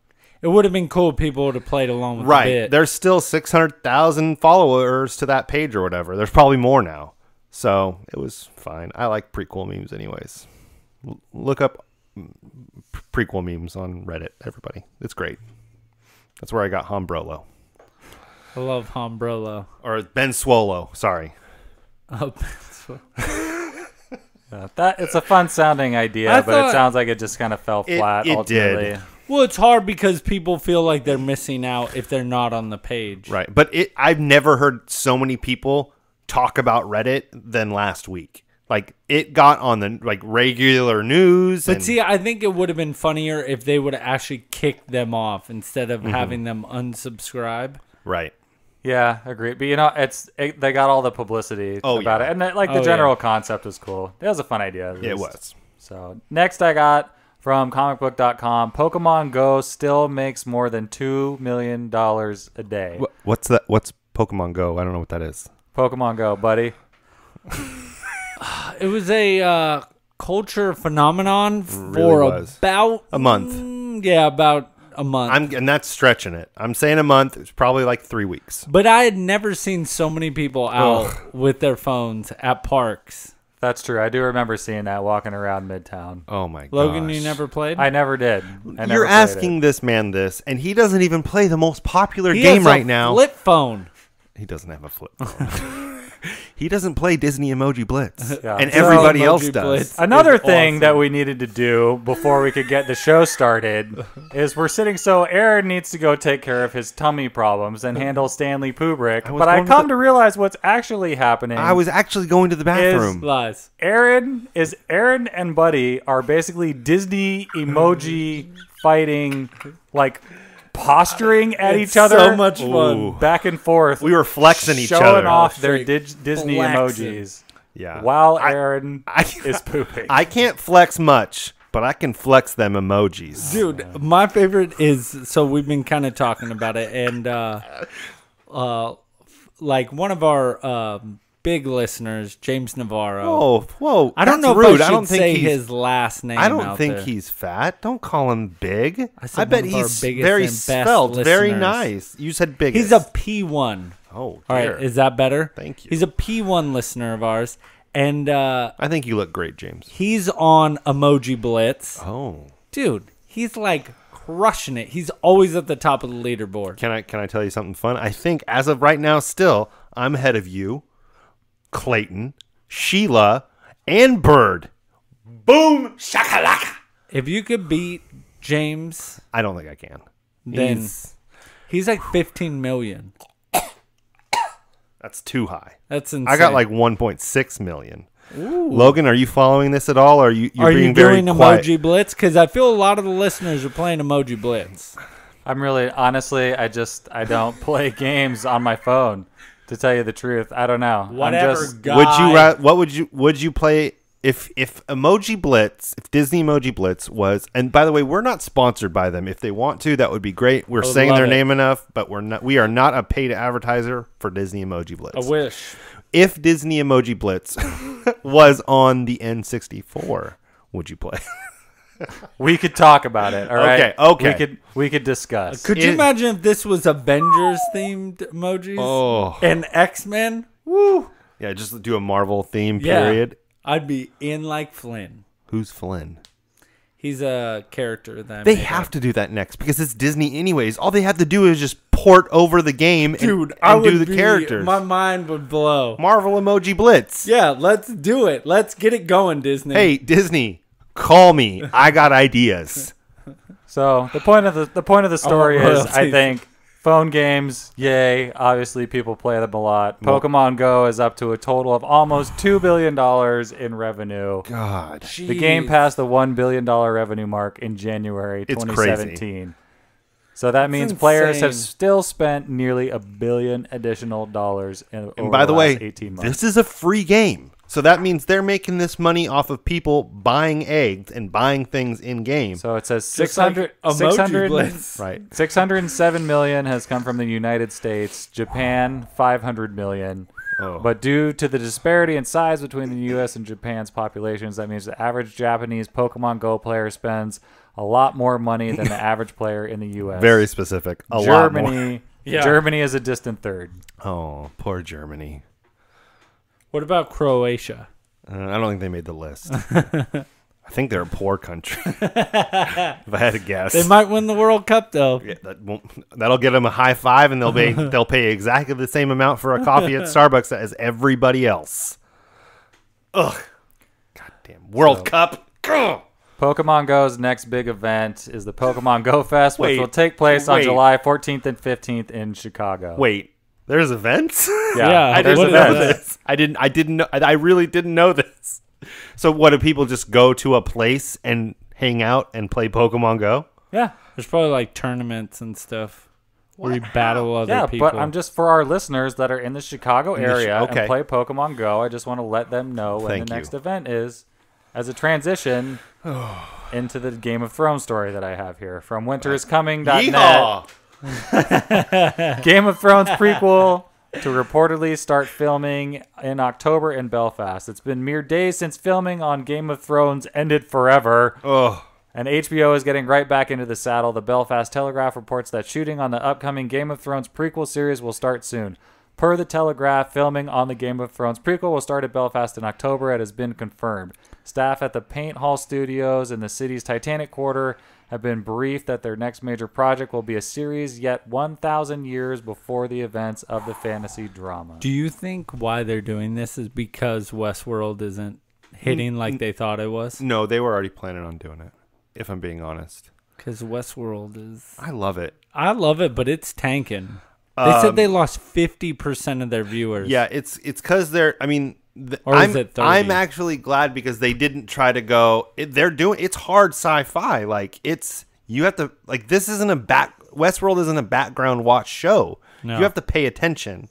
it would have been cool if people would have played along with the bit. There's still 600,000 followers to that page or whatever. There's probably more now. So it was fine. I like prequel memes anyways. Look up prequel memes on Reddit, everybody. It's great. That's where I got Hombrolo. I love Hombrolo. Or Ben Swolo, sorry. Oh, It's a fun sounding idea, but it sounds like it just kind of fell flat ultimately. Did. Well, it's hard because people feel like they're missing out if they're not on the page. Right. But I've never heard so many people talk about Reddit than last week. Like, it got on the regular news. But see, I think it would have been funnier if they would have actually kicked them off instead of having them unsubscribe. Right. Yeah, agreed. But they got all the publicity about it, and the general concept was cool. It was a fun idea. It was. So next, I got from comicbook.com: Pokemon Go still makes more than $2 million a day. What's that? What's Pokemon Go? I don't know what that is. Pokemon Go, buddy. It was a culture phenomenon for about a month. Yeah, about a month. And that's stretching it. I'm saying a month. It's probably like 3 weeks. But I had never seen so many people out with their phones at parks. That's true. I do remember seeing that walking around Midtown. Oh my god, Logan, you never played? I never did. You're asking this man this, and he doesn't even play the most popular game right now. Flip phone. He doesn't have a flip phone. He doesn't play Disney Emoji Blitz, Yeah. and everybody else does. Blitz Another is thing awesome. that we needed to do before we could get the show started is we're sitting. So Aaron needs to go take care of his tummy problems and handle Stanley Kubrick. But I come to realize what's actually happening. I was actually going to the bathroom. Lies. Aaron and Buddy are basically Disney emoji fighting, like posturing at each other. So much fun. Back and forth. We were flexing each showing other. off their Straight Disney flexing. emojis. Yeah. While Aaron is pooping. I can't flex much, but I can flex them emojis. Dude, my favorite is, so we've been kind of talking about it, and like one of our big listeners, James Navarro. Whoa! I don't know rude. if I should I don't think say he's, his last name. I don't out think there. he's fat. Don't call him big. said bet one of our he's biggest very and best svelte, very listeners. nice. You said big. He's a P1. Oh, All dear. right, is that better? Thank you. He's a P1 listener of ours, and I think you look great, James. he's on Emoji Blitz. Oh, Dude, he's like crushing it. He's always at the top of the leaderboard. Can I tell you something fun? I think as of right now, still, I'm ahead of you, Clayton, Sheila, and Bird. Boom, shakalaka. If you could beat James, I don't think I can. then he's like 15 million. That's too high. That's insane. I got like 1.6 million. Ooh. Logan, are you following this at all? Or are you are being you very doing quiet? Emoji Blitz? Because I feel a lot of the listeners are playing Emoji Blitz. I'm really, honestly, I don't play games on my phone. To tell you the truth, I don't know. Whatever. I'm just, guy. Would you play if Emoji Blitz, if Disney Emoji Blitz was, and by the way, we're not sponsored by them. If they want to, that would be great. We're saying their name enough, but we are not a paid advertiser for Disney Emoji Blitz. I wish. If Disney Emoji Blitz was on the N64, would you play? we could talk about it. All right. Okay. We could discuss. Could you imagine if this was Avengers themed emojis? Oh. And X-Men? Woo. Yeah, just do a Marvel theme period. I'd be in like Flynn. Who's Flynn? He's a character that They have to do that next because it's Disney anyways. All they have to do is just port over the game and do the characters. My mind would blow. Marvel Emoji Blitz. Yeah, let's do it. Let's get it going, Disney. Hey, Disney, call me. I got ideas. So the point of the story is, royalties. I think phone games, yay! Obviously, people play them a lot. Pokemon Go is up to a total of almost $2 billion in revenue. God, The game passed the $1 billion revenue mark in January It's 2017. crazy. So that means players have insane. still spent nearly $1 billion additional dollars over and by the last way, 18 months. this is a free game. So that means they're making this money off of people buying eggs and buying things in game. So it says Just like Emoji Blitz. Right. 607 million has come from the United States, Japan 500 million. Oh. But due to the disparity in size between the U.S. and Japan's populations, that means the average Japanese Pokemon Go player spends a lot more money than the average player in the U.S. Very specific. A lot more. Germany, Yeah. Germany is a distant third. Oh, poor Germany. What about Croatia? I don't think they made the list. I think they're a poor country. If I had to guess. They might win the World Cup, though. Yeah, that'll get them a high five, and they'll pay exactly the same amount for a coffee at Starbucks as everybody else. Ugh. Goddamn World Cup. Ugh. Pokemon Go's next big event is the Pokemon Go Fest, which Wait, will take place on wait. July 14th and 15th in Chicago. Wait, there's events? Yeah, I there's didn't know events. this. I didn't know. I really didn't know this. So what, do people just go to a place and hang out and play Pokemon Go? Yeah. There's probably like tournaments and stuff where you battle other Yeah, people. but I'm just for our listeners that are in the Chicago area okay. and play Pokemon Go. I just want to let them know when Thank the you. next event is, as a transition into the Game of Thrones story that I have here from winteriscoming.net. Yeehaw! Game of Thrones prequel to reportedly start filming in October in Belfast. It's been mere days since filming on Game of Thrones ended forever. Oh, And HBO is getting right back into the saddle. The Belfast Telegraph reports that shooting on the upcoming Game of Thrones prequel series will start soon. Per the Telegraph, filming on the Game of Thrones prequel will start at Belfast in October. It has been confirmed. Staff at the Paint Hall Studios in the city's Titanic Quarter have been briefed that their next major project will be a series yet 1,000 years before the events of the fantasy drama. Do you think why they're doing this is because Westworld isn't hitting like they thought it was? no, they were already planning on doing it, if I'm being honest. Because Westworld is... I love it. I love it, but it's tanking. They said they lost 50% of their viewers. Yeah, it's because they're. I mean, Or is it 30? I'm actually glad because they didn't try to go. They're doing. It's hard sci-fi. Like you have to like. This isn't Westworld isn't a background watch show. No. You have to pay attention.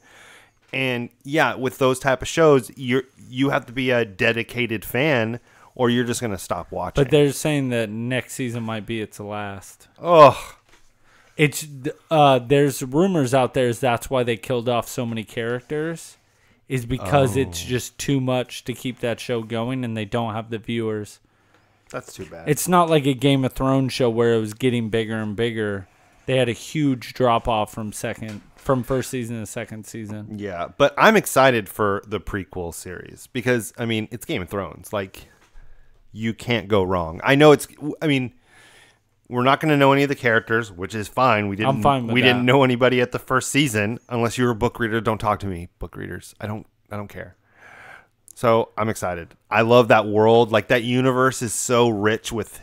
And yeah, with those type of shows, you have to be a dedicated fan, or you're just gonna stop watching. But they're saying that next season might be its last. Oh. It's there's rumors out there is that's why they killed off so many characters, is because it's just too much to keep that show going and they don't have the viewers. That's too bad. It's not like a Game of Thrones show where it was getting bigger and bigger. They had a huge drop off from first season to second season. Yeah, but I'm excited for the prequel series because I mean it's Game of Thrones. Like you can't go wrong. I know we're not going to know any of the characters, which is fine. We didn't. I'm fine with we that. didn't know anybody at the first season, unless you're a book reader. Don't talk to me, book readers. I don't care. So I'm excited. I love that world. Like that universe is so rich with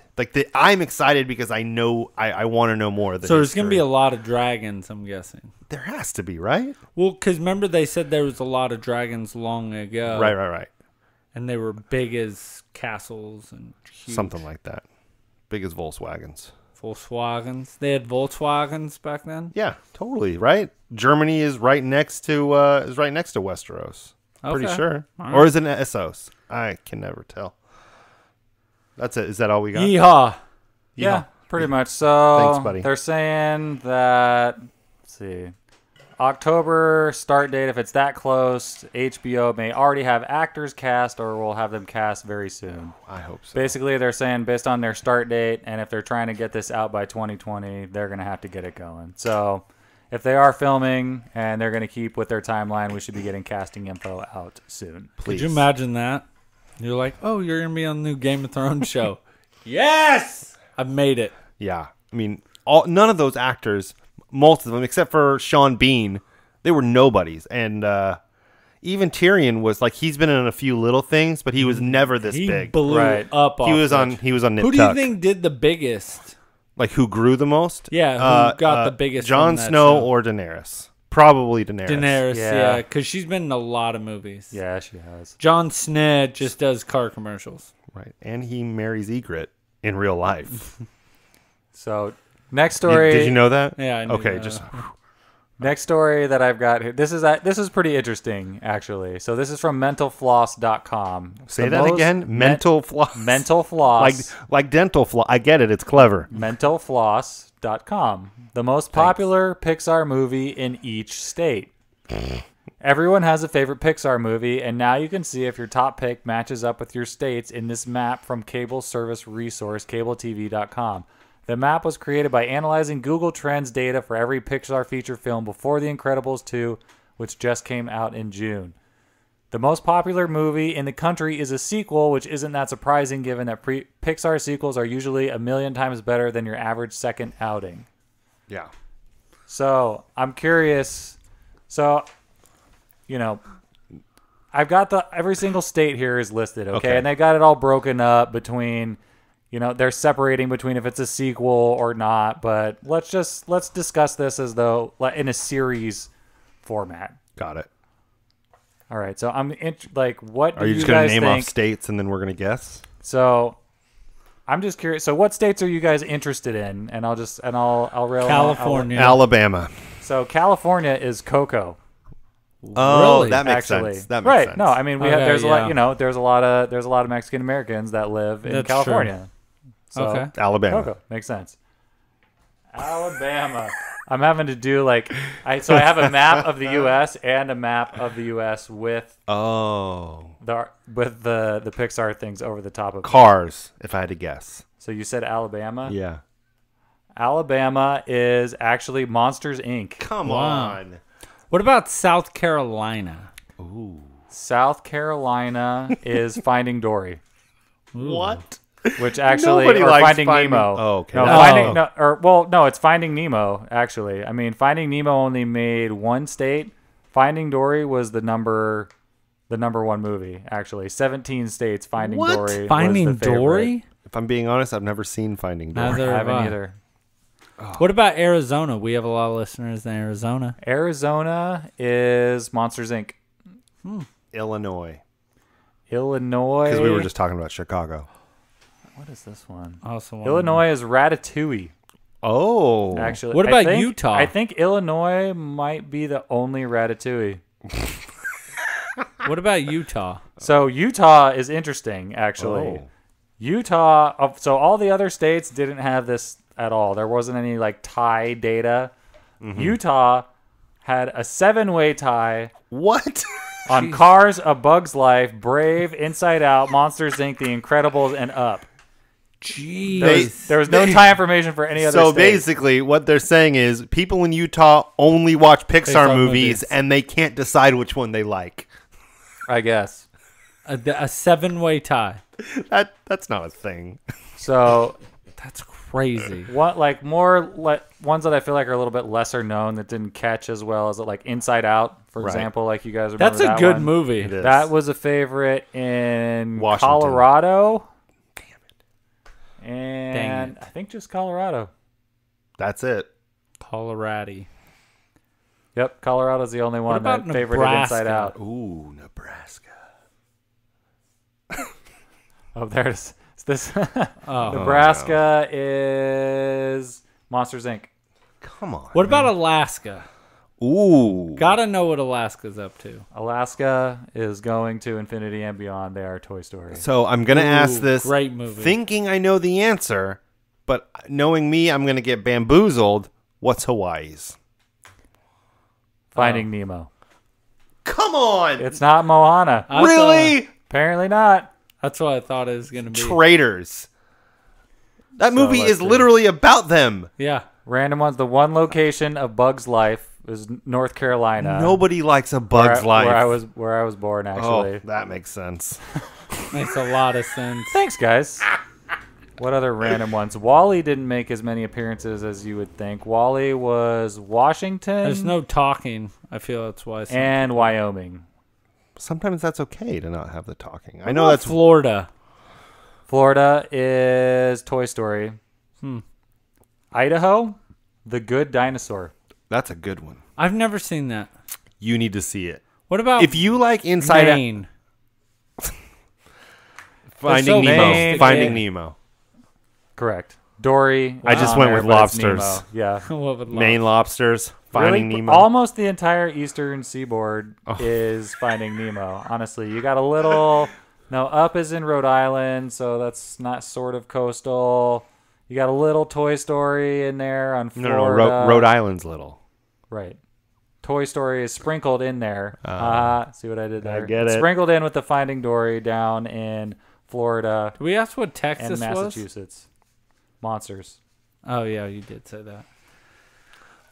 I'm excited because I know I want to know more of the So there's going to be history. a lot of dragons, I'm guessing. There has to be, right? Well, because remember they said there was a lot of dragons long ago. Right. And they were big as castles and huge. Something like that. Big as Volkswagens. Volkswagens. They had Volkswagens back then? Yeah, totally. Right. Germany is right next to Westeros. Pretty Okay. sure. All right. Or is it an Essos? I can never tell. That's it. Is that all we got? Yeehaw. Yeah, pretty much. So Thanks, buddy. they're saying that, let's see, October start date. If it's that close, HBO may already have actors cast or will have them cast very soon. I hope so. Basically, they're saying based on their start date, and if they're trying to get this out by 2020, they're going to have to get it going. So if they are filming and they're going to keep with their timeline, we should be getting casting info out soon. Please. Could you imagine that? You're like, oh, you're going to be on the new Game of Thrones show. Yes! I've made it. Yeah. I mean, none of those actors, most of them, except for Sean Bean, they were nobodies. And even Tyrion was like, he's been in a few little things, but he was never this He big. blew Right. up He off was on it. Nip Who do you Tuck. think did the biggest? Like who grew the most? Yeah, who got the biggest Jon from that Snow show? or Daenerys? Probably Daenerys. Daenerys, Yeah. yeah, because she's been in a lot of movies. Yeah, she has. Jon Snow just does car commercials. Right. And he marries Ygritte in real life. So next story. Did you know that? Yeah, I knew Okay, that. just Next story that I've got here. This is pretty interesting, actually. So this is from mentalfloss.com. say The that most- again. Mental floss. Mental floss. like dental floss. I get it. It's clever. mentalfloss.com. The most popular Pixar movie in each state. Everyone has a favorite Pixar movie, and now you can see if your top pick matches up with your states in this map from cable service resource cabletv.com. The map was created by analyzing Google Trends data for every Pixar feature film before The Incredibles 2, which just came out in June. The most popular movie in the country is a sequel, which isn't that surprising given that Pixar sequels are usually a million times better than your average second outing. Yeah. So I'm curious. So, I've got every single state here is listed, okay? And they got it all broken up between, they're separating between if it's a sequel or not. But let's discuss this as though in a series format. Got it. All right. So what Are do you you just going guys to name think? off states and then we're going to guess? So I'm just curious. So what states are you guys interested in? And I'll rail California. Alabama. So California is Coco. Oh, Really? that makes Actually, sense. That makes right? sense. No, I mean Okay, there's a yeah. lot. There's a lot of Mexican Americans that live in That's California. So Okay. Alabama. Coco makes sense. Alabama. I'm having to do I have a map of the U.S. and a map of the U.S. with Oh. the Pixar things over the top of it. Cars, if I had to guess. So you said Alabama. Yeah. Alabama is actually Monsters Inc. Come Wow. on. What about South Carolina? South Carolina is Finding Dory, What? which actually Nobody or likes Finding Finding- Nemo. Oh, okay. No, Oh. it's Finding Nemo. Actually, I mean Finding Nemo only made one state. Finding Dory was the number one movie. Actually, 17 states. Finding What? Dory. was Finding the favorite. Dory? If I'm being honest, I've never seen Finding Dory. Neither I have haven't I. either. What about Arizona? We have a lot of listeners in Arizona. Arizona is Monsters Inc. Illinois. Illinois. Because we were just talking about Chicago. What is this one? Also, Illinois is Ratatouille. Oh. Actually, What I about think- Utah? I think Illinois might be the only Ratatouille. What about Utah? So Utah is interesting, actually. Oh. Utah. So all the other states didn't have this at all. There wasn't any tie data. Mm-hmm. Utah had a 7-way tie What? on Cars, A Bug's Life, Brave, Inside Out, Monsters Inc., The Incredibles, and Up. Jeez. There was no tie information for any other So state. basically, what they're saying is people in Utah only watch Pixar Pixar movies movies. and they can't decide which one they like. I guess. A 7-way tie. That's not a thing. So That's crazy. What ones that I feel like are a little bit lesser known that didn't catch as well as like Inside Out, for Right. example. Like you guys remember That's a that good one? movie. It is. That was a favorite in Washington. Colorado. Damn it. And Dang it. I think just Colorado. That's it. Colorado. Yep, Colorado's the only one about that favored Nebraska? Inside Out. Ooh, Nebraska. Oh, there it is. It's this. Oh. Nebraska is Monsters Inc. Come on. What about Alaska? Ooh. Gotta know what Alaska's up to. Alaska is going to Infinity and Beyond. They are Toy Story. So I'm going to ask this Great movie. thinking I know the answer, but knowing me, I'm going to get bamboozled. What's Hawaii's? Finding Nemo. Come on. It's not Moana. Really? Apparently not. That's what I thought it was gonna be. Traitors. That movie let's is see. literally about them. Yeah. Random ones. The one location of Bug's life is North Carolina. Nobody likes a Bug's Life. Where I was born, Oh, actually. that makes sense. Makes a lot of sense. Thanks, guys. What other random ones? Wally didn't make as many appearances as you would think. Wally was Washington There's no talking. I feel that's why. and Wyoming. Sometimes that's okay to not have the talking. I What know about that's Florida. Florida is Toy Story. Idaho, The Good Dinosaur. that's a good one. I've never seen that. You need to see it. What about If you like Inside Out, Maine? Finding so Nemo. vague. Finding Yeah. Nemo. Correct. Dory. I just on went there, with but it's lobsters. Nemo. Yeah. What would Maine lobsters. Finding Really, Nemo. almost the entire eastern seaboard is Finding Nemo. Honestly, you got a little. No, Up is in Rhode Island, so that's not sort of coastal. You got a little Toy Story in there on no, Florida. no, Rhode Island's little. Right. Toy Story is sprinkled in there. See what I did there? get it. Sprinkled in with the Finding Dory down in Florida Did we ask what and Texas was? Massachusetts. Monsters. Oh yeah, you did say that.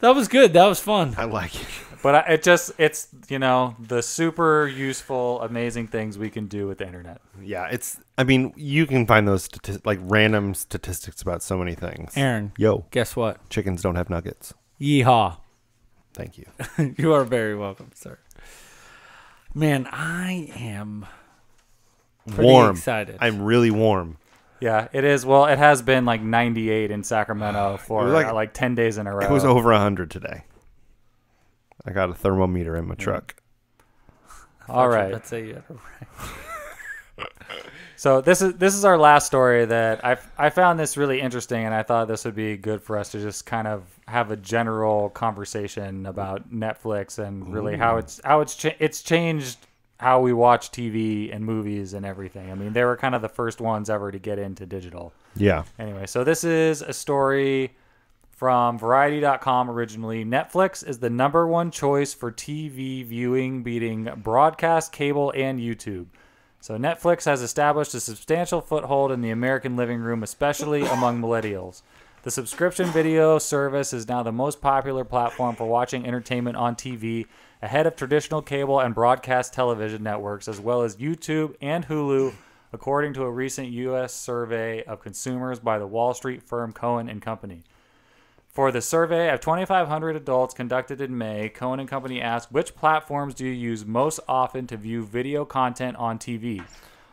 That was good. That was fun. I like it. But it's the super useful, amazing things we can do with the internet. Yeah, I mean, you can find those random statistics about so many things. Aaron, Yo, guess what? chickens don't have nuggets. Yeehaw. Thank you. You are very welcome, sir. Man, I am pretty Warm. excited. I'm really warm. Yeah, it is. Well, it has been like 98 in Sacramento for It was like 10 days in a row. It was over 100 today. I got a thermometer in my truck. All right. Let's say you had a right. So this is our last story that I found this really interesting, and I thought this would be good for us to just kind of have a general conversation about Netflix and really how it's changed how we watch TV and movies and everything. I mean, they were kind of the first ones ever to get into digital. Yeah. Anyway, so this is a story from Variety.com originally. Netflix is the #1 choice for TV viewing, beating broadcast, cable, and YouTube. So Netflix has established a substantial foothold in the American living room, especially among millennials. The subscription video service is now the most popular platform for watching entertainment on TV, ahead of traditional cable and broadcast television networks, as well as YouTube and Hulu, according to a recent U.S. survey of consumers by the Wall Street firm Cohen & Company. For the survey of 2,500 adults conducted in May, Cohen & Company asked, which platforms do you use most often to view video content on TV?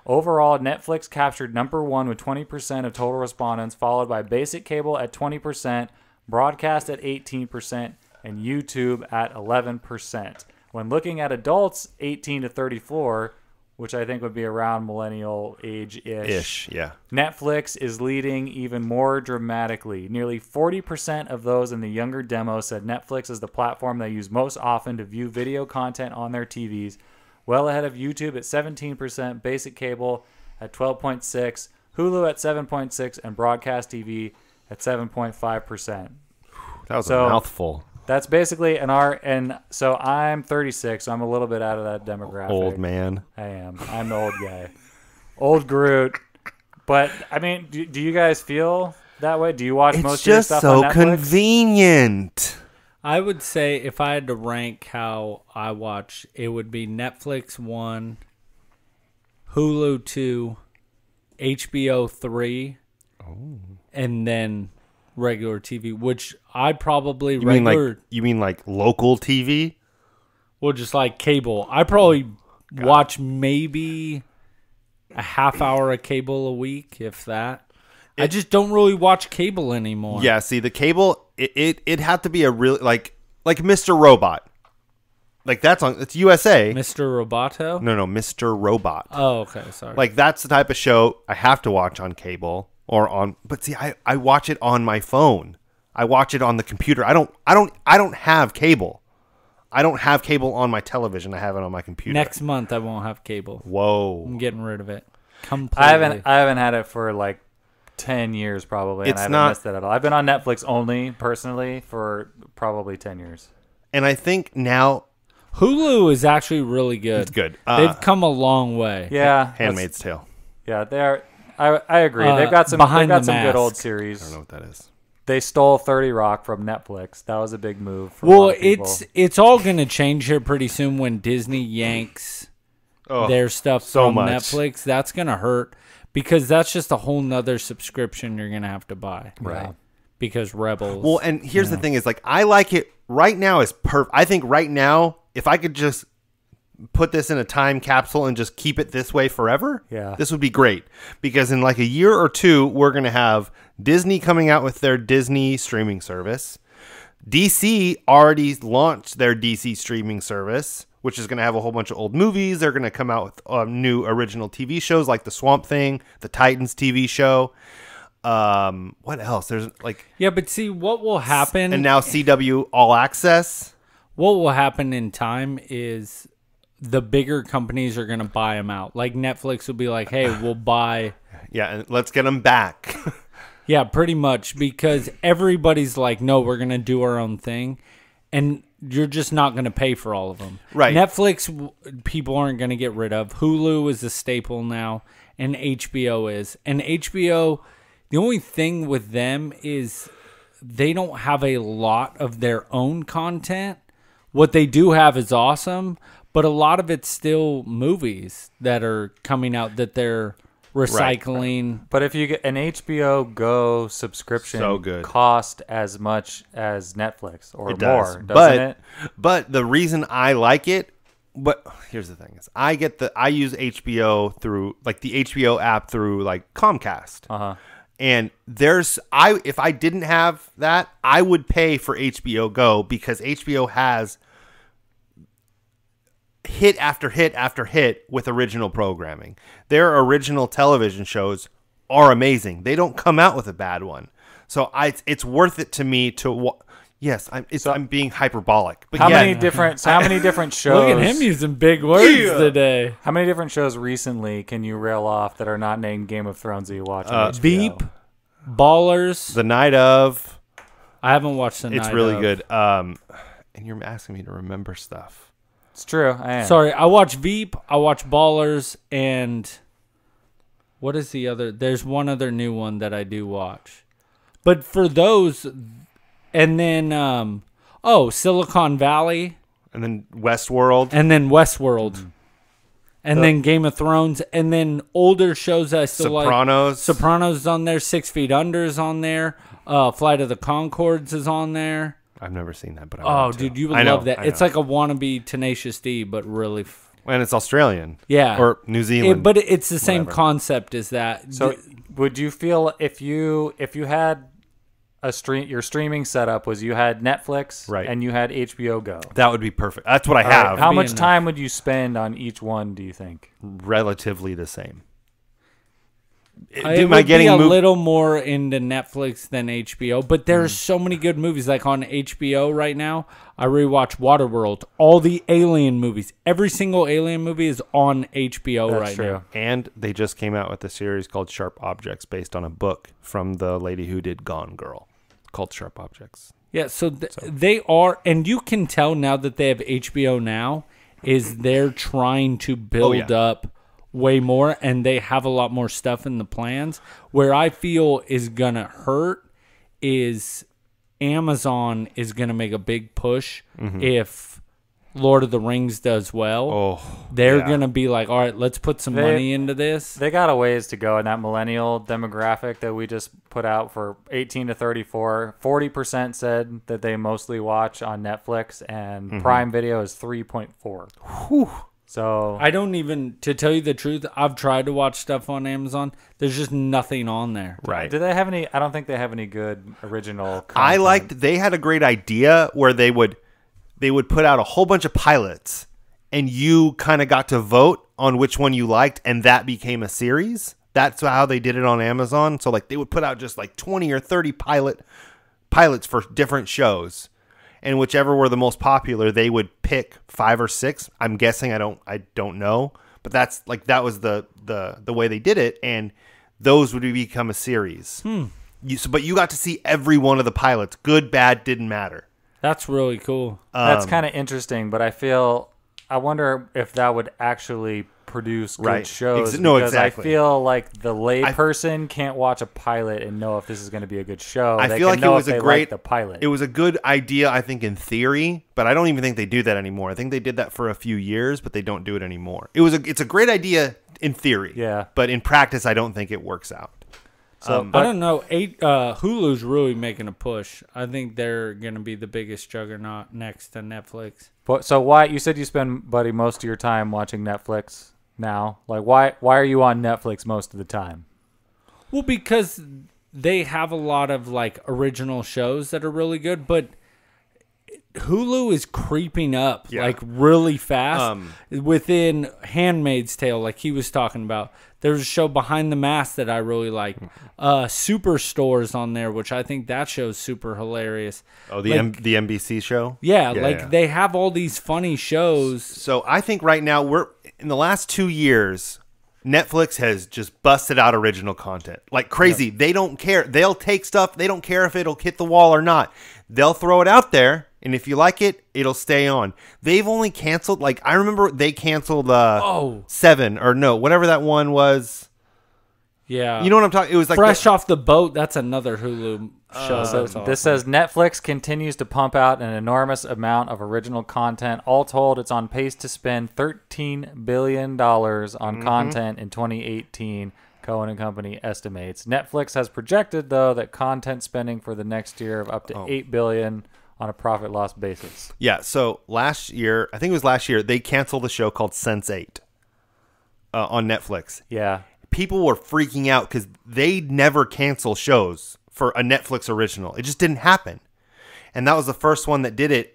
Overall, Netflix captured #1 with 20% of total respondents, followed by basic cable at 20%, broadcast at 18%, and YouTube at 11%. When looking at adults 18 to 34, which I think would be around millennial age-ish, Yeah. Netflix is leading even more dramatically. Nearly 40% of those in the younger demo said Netflix is the platform they use most often to view video content on their TVs, well ahead of YouTube at 17%, basic cable at 12.6%, Hulu at 7.6%, and broadcast TV at 7.5%. That was So- a mouthful. That's basically and so I'm 36, so I'm a little bit out of that demographic. Old man. I am. I'm the old guy. Old Groot. But, I mean, do you guys feel that way? Do you watch It's most of your just stuff so on Netflix? convenient. I would say if I had to rank how I watch, it would be Netflix 1, Hulu 2, HBO 3, and then regular TV, which I probably You mean like local TV? well, just like cable. I probably watch maybe a half hour of cable a week, if that. I just don't really watch cable anymore. Yeah, see, the cable, it had to be a really, like Mr. Robot. Like, it's USA. Mr. Roboto? No, Mr. Robot. Oh, okay, sorry. Like, that's the type of show I have to watch on cable but see, I watch it on my phone. I watch it on the computer. I don't have cable. I don't have cable on my television. I have it on my computer. Next month I won't have cable. Whoa. I'm getting rid of it. Completely. I haven't had it for like 10 years probably, and I haven't missed it at all. I've been on Netflix only personally for probably 10 years. And I think now Hulu is actually really good. it's good. They've come a long way. Yeah, Handmaid's Tale. Yeah, they are. I agree. They've got some Behind good the old Mask. series. I don't know what that is. They stole 30 Rock from Netflix. That was a big move for a lot of people. it's all going to change here pretty soon when Disney yanks their stuff from much. Netflix. That's going to hurt because that's just a whole nother subscription you're going to have to buy. Right. Because Rebels. Well, and here's the thing is, like, I like it right now is perfect. I think right now, if I could just put this in a time capsule and just keep it this way forever, this would be great. Because in like a year or two, we're going to have Disney coming out with their Disney streaming service. DC already launched their DC streaming service, which is going to have a whole bunch of old movies. They're going to come out with new original TV shows like The Swamp Thing, the Titans TV show. What else? There's like... Yeah, but see, what will happen... And now CW All Access. What will happen in time is the bigger companies are going to buy them out. Like Netflix will be like, hey, we'll buy... Yeah, and let's get them back. Yeah, pretty much, because everybody's like, no, we're going to do our own thing, and you're just not going to pay for all of them. Right. Netflix, people aren't going to get rid of. Hulu is a staple now, and HBO is. And HBO, the only thing with them is they don't have a lot of their own content. What they do have is awesome, but a lot of it's still movies that are coming out that they're recycling. But if you get an HBO Go subscription, So good. cost as much as Netflix or It does. more, doesn't it? But the reason I like it, but here's the thing is I use HBO through like the HBO app through like Comcast. Uh-huh. And if I didn't have that, I would pay for HBO Go because HBO has hit after hit after hit with original programming. Their original television shows are amazing. They don't come out with a bad one. So it's worth it to me to yes, I'm being hyperbolic. But How yeah, many different shows? Look at him using big words today. How many different shows recently can you rail off that are not named Game of Thrones that you watch on HBO? Beep, Ballers. The Night of. I haven't watched the It's Night really of. good. And you're asking me to remember stuff. It's true. I am. Sorry, I watch Veep, I watch Ballers, and what is the other? There's one other new one that I do watch. But for those, and then, Silicon Valley. And then Westworld. And then Westworld. And then Game of Thrones. And then older shows I still Sopranos. like. Sopranos is on there. 6 Feet Under is on there. Flight of the Conchords is on there. I've never seen that, but I want to. Dude, you would I know, love that. I It's know. like a wannabe Tenacious D, but really... And it's Australian. Yeah. Or New Zealand. But it's the same Whatever. concept as that. So, would you feel if you had your streaming setup was you had Netflix Right. and you had HBO Go? That would be perfect. That's what I All right, have. How Be much enough. time would you spend on each one, do you think? Relatively the same. It Am would I getting be a mov- little more into Netflix than HBO, but there's so many good movies. Like on HBO right now, I rewatch Waterworld. All the Alien movies, every single Alien movie is on HBO That's right true. now. And they just came out with a series called Sharp Objects based on a book from the lady who did Gone Girl called Sharp Objects. Yeah, so they are, and you can tell now that they have HBO now, is they're trying to build up way more, and they have a lot more stuff in the plans. Where I feel is going to hurt is Amazon is going to make a big push if Lord of the Rings does well, they're going to be like, all right, let's put some money into this. They got a ways to go in that millennial demographic that we just put out for 18 to 34. 40% said that they mostly watch on Netflix, and Prime Video is 3.4. Whew. So I don't even, to tell you the truth, I've tried to watch stuff on Amazon. There's just nothing on there. Right. Do they have any? I don't think they have any good original content. They had a great idea where they would put out a whole bunch of pilots, and you kind of got to vote on which one you liked, and that became a series. That's how they did it on Amazon. So like they would put out just like 20 or 30 pilots for different shows. And whichever were the most popular, they would pick 5 or 6. I'm guessing, I don't know, but that was the way they did it, and those would become a series. But you got to see every one of the pilots, good, bad, didn't matter. That's really cool. That's kind of interesting, but I wonder if that would actually produce good shows. No, because exactly. I feel like the lay person can't watch a pilot and know if this is going to be a good show. I they feel can like know it was if a they great like the pilot. It was a good idea, I think, in theory, but I don't even think they do that anymore. I think they did that for a few years, but they don't do it anymore. It's a great idea in theory, yeah, but in practice, I don't think it works out. So I don't know. Hulu's really making a push. I think they're going to be the biggest juggernaut next to Netflix. So why you said you spend, buddy, most of your time watching Netflix now? Like why are you on Netflix most of the time? Well, because they have a lot of like original shows that are really good, but Hulu is creeping up like really fast. Within Handmaid's Tale, like he was talking about, there's a show Behind the Mask that I really like. Superstore's on there, which I think that show's super hilarious. Oh, the NBC show? Yeah, they have all these funny shows. So I think right now we're in the last 2 years, Netflix has just busted out original content like crazy. Yep. They don't care. They'll take stuff. They don't care if it'll hit the wall or not. They'll throw it out there, and if you like it, it'll stay on. They've only canceled, like, I remember they canceled 7 or no, whatever that one was. Yeah. You know what I'm talking? It was like Fresh Off the Boat. That's another Hulu show. So this says Netflix continues to pump out an enormous amount of original content. All told, it's on pace to spend $13 billion on content in 2018. Cohen and Company estimates. Netflix has projected, though, that content spending for the next year of up to $8 billion on a profit loss basis. Yeah. So last year, I think it was last year, they canceled a show called Sense8 on Netflix. Yeah. People were freaking out because they never cancel shows for a Netflix original. It just didn't happen. And that was the first one that did it.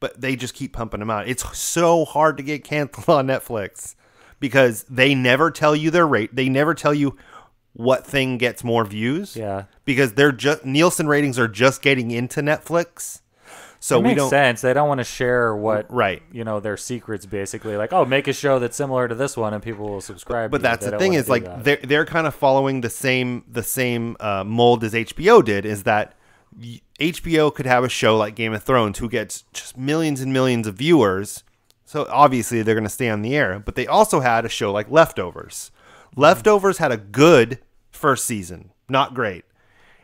But they just keep pumping them out. It's so hard to get canceled on Netflix because they never tell you their rate. They never tell you what thing gets more views. Yeah. Because they're just Nielsen ratings are just getting into Netflix. So it makes sense. They don't want to share what their secrets basically. Like, oh, make a show that's similar to this one, and people will subscribe. But that's the thing is like they're kind of following the same mold as HBO did. Is that HBO could have a show like Game of Thrones who gets just millions and millions of viewers. So obviously they're going to stay on the air. But they also had a show like Leftovers. Leftovers had a good first season, not great,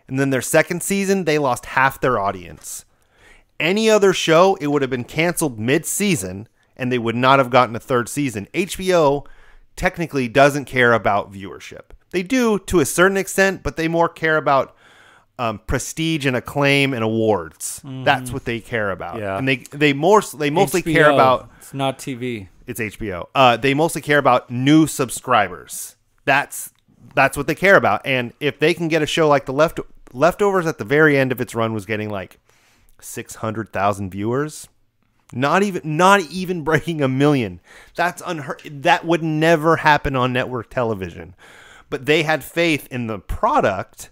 and then their second season they lost half their audience. Any other show, it would have been canceled mid-season, and they would not have gotten a third season. HBO technically doesn't care about viewership. They do to a certain extent, but they more care about prestige and acclaim and awards. That's what they care about. Yeah. And they mostly HBO, care about. It's not TV. It's HBO. They mostly care about new subscribers. That's what they care about. And if they can get a show like the Leftovers at the very end of its run was getting like 600,000 viewers, not even breaking 1 million. That's unheard. That would never happen on network television. But they had faith in the product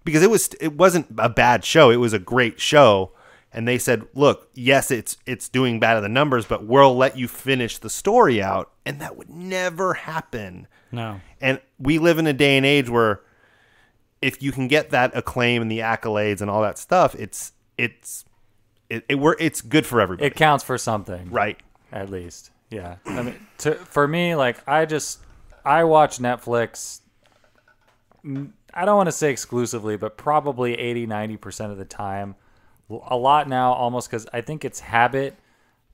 because it wasn't a bad show. It was a great show, and they said, "Look, yes, it's doing bad in the numbers, but we'll let you finish the story out." And that would never happen. No. And we live in a day and age where if you can get that acclaim and the accolades and all that stuff, it's good for everybody. It counts for something, right? At least, yeah. I mean, for me, like I watch Netflix. I don't want to say exclusively, but probably 80-90% of the time. A lot now, almost because I think it's habit.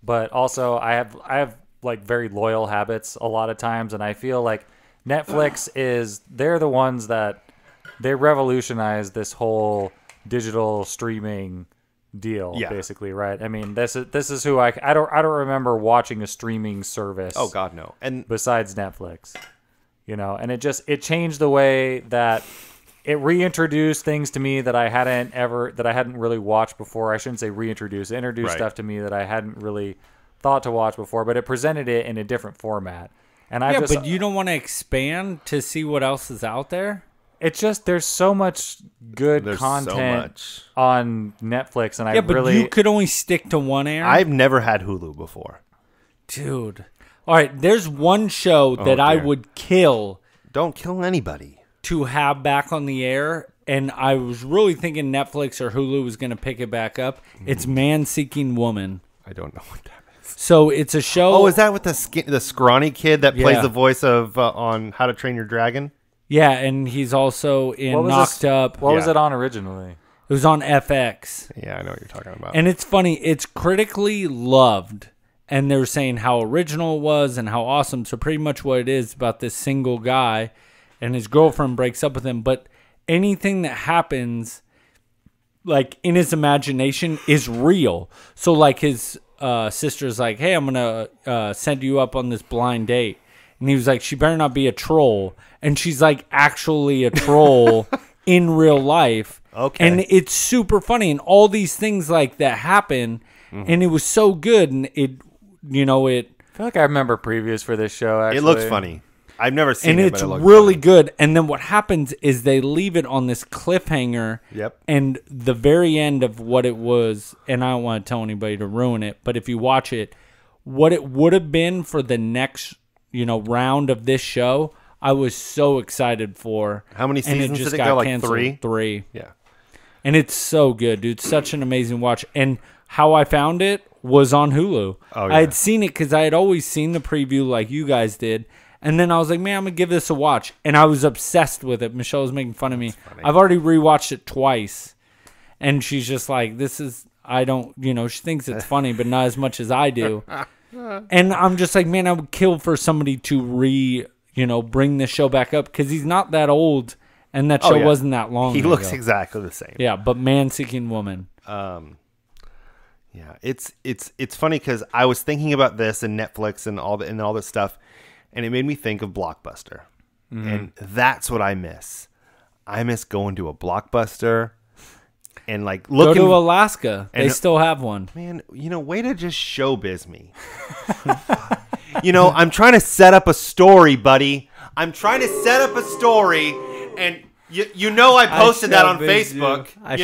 but also I have like very loyal habits a lot of times, and I feel like Netflix they're the ones that they revolutionized this whole digital streaming deal, basically, right? I mean, this is who I don't remember watching a streaming service. Oh God, no. And besides Netflix, and it changed the way that it reintroduced things to me that I hadn't really watched before. I shouldn't say reintroduce, introduced stuff to me that I hadn't really thought to watch before, but it presented it in a different format. And but you don't want to expand to see what else is out there? It's just there's so much good content on Netflix, and but you could only stick to one, Aaron. I've never had Hulu before. Dude. All right, there's one show that I would kill. Don't kill anybody. To have back on the air, and I was really thinking Netflix or Hulu was going to pick it back up. It's Man Seeking Woman. I don't know what that is. So it's a show. Oh, is that with the scrawny kid that plays the voice of on How to Train Your Dragon? Yeah, and he's also in Knocked Up. What was it on originally? It was on FX. Yeah, I know what you're talking about. And it's funny. It's critically loved, and they're saying how original it was and how awesome. So pretty much what it is about this single guy, and his girlfriend breaks up with him. But anything that happens, like in his imagination, is real. So like his sister's like, hey, I'm going to send you up on this blind date. And he was like, she better not be a troll. And she's like actually a troll in real life. Okay. And it's super funny. And all these things like that happen. Mm-hmm. And it was so good. And it. I feel like I remember previews for this show, actually. It looks funny. I've never seen it, but it looks really good. And then what happens is they leave it on this cliffhanger. Yep. And the very end of what it was, and I don't want to tell anybody to ruin it, but if you watch it, what it would have been for the next, round of this show, I was so excited for. How many seasons did it go? Like canceled. 3? 3. Yeah. And it's so good, dude. Such an amazing watch. And how I found it was on Hulu. Oh, yeah. I had seen it because I had always seen the preview like you guys did. And then I was like, man, I'm going to give this a watch. And I was obsessed with it. Michelle was making fun of me. I've already rewatched it twice. And she's just like, she thinks it's funny, but not as much as I do. And I'm just like, man, I would kill for somebody to bring this show back up. Because he's not that old. And that show wasn't that long He ago. looks exactly the same. Yeah, but Man Seeking Woman. Yeah, it's funny because I was thinking about this and Netflix and all this stuff. And it made me think of Blockbuster. Mm-hmm. And that's what I miss. I miss going to a Blockbuster and like looking. Go to Alaska. They still have one. Man, way to just showbiz me. I'm trying to set up a story, buddy. I'm trying to set up a story. And I posted that on Facebook. I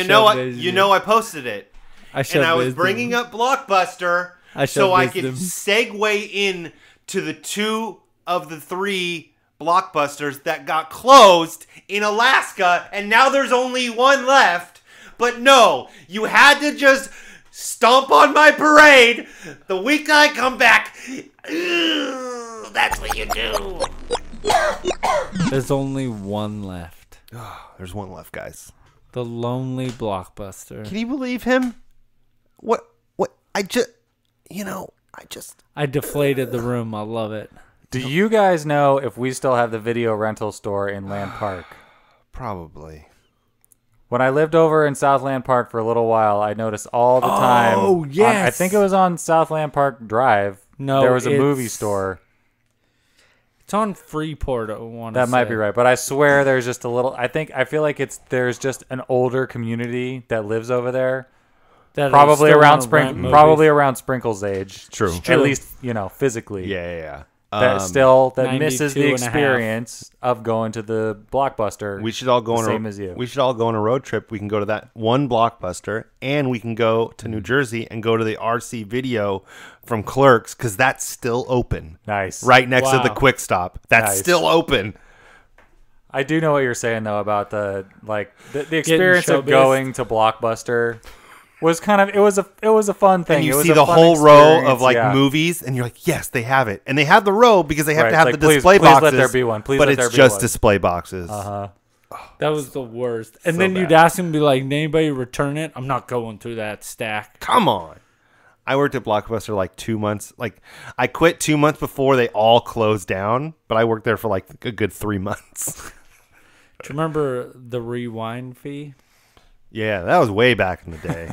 posted it. And I was bringing up Blockbuster so I could segue in to the 2 of the 3 Blockbusters that got closed in Alaska, and now there's only one left. But no, you had to just stomp on my parade the week I come back. That's what you do. There's only one left. There's one left, guys. The lonely Blockbuster. Can you believe him? What? I deflated the room. I love it. Do you guys know if we still have the video rental store in Land Park? Probably. When I lived over in Southland Park for a little while, I noticed all the time. Oh, yes. I think it was on Southland Park Drive. No, there was a movie store. It's on Freeport, I want to say. That might be right, but I swear there's just a little. I feel like there's just an older community that lives over there. That probably around Sprinkle's age. True. At least physically. Yeah. That misses the experience of going to the Blockbuster. We should all go same as you. We should all go on a road trip. We can go to that one Blockbuster, and we can go to New Jersey and go to the RC Video from Clerks because that's still open. Nice. Right next to the Quick Stop. That's still open. I do know what you're saying though about the experience of going to Blockbuster. Was kind of it was a fun thing. And you see the whole row of movies, and you're like, yes, they have it, and they have the row because they have to have the display boxes. Please let there be one. But it's just display boxes. That was the worst. And then you'd ask him, be like, "Did anybody return it?" I'm not going through that stack. Come on, I worked at Blockbuster like 2 months. Like I quit 2 months before they all closed down, but I worked there for like a good 3 months. Do you remember the rewind fee? Yeah, that was way back in the day.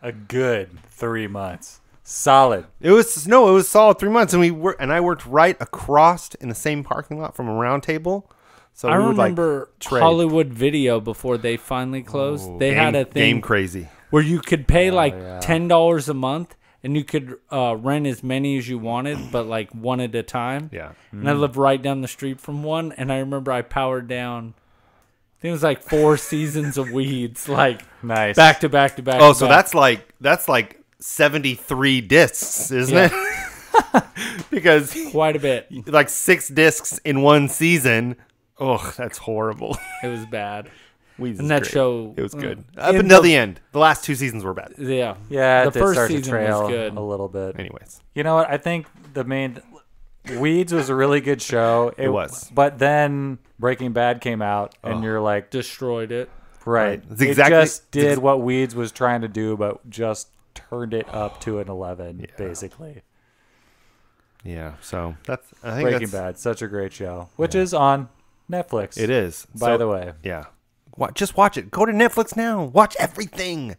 A good 3 months. Solid. It was solid 3 months, and I worked right across in the same parking lot from a round table. So I we would, remember trade. Hollywood Video before they finally closed. They had a thing Game Crazy. where you could pay like $10 a month, and you could rent as many as you wanted, but like one at a time. Yeah. And I lived right down the street from one, and I remember I powered down. I think it was like 4 seasons of Weeds, like Nice. back to back to back. Oh, to so back. that's like 73 discs, isn't it? Because Quite a bit. like 6 discs in one season. Oh, that's horrible. It was bad. Weeds And is that great. show, It was good. Up in until the- the end. The last 2 seasons were bad. Yeah. Yeah, The it did first start to season trail was good. a little bit. Anyways. You know what? I think the main Weeds was a really good show. It was. But then Breaking Bad came out, and you're like, Destroyed it. right. It's exactly- it just it's did ex- what Weeds was trying to do, but just turned it up to an 11, basically. Yeah, so I think Breaking that's, Bad, such a great show, which is on Netflix. It is. By the way. Yeah. Just watch it. Go to Netflix now. Watch everything.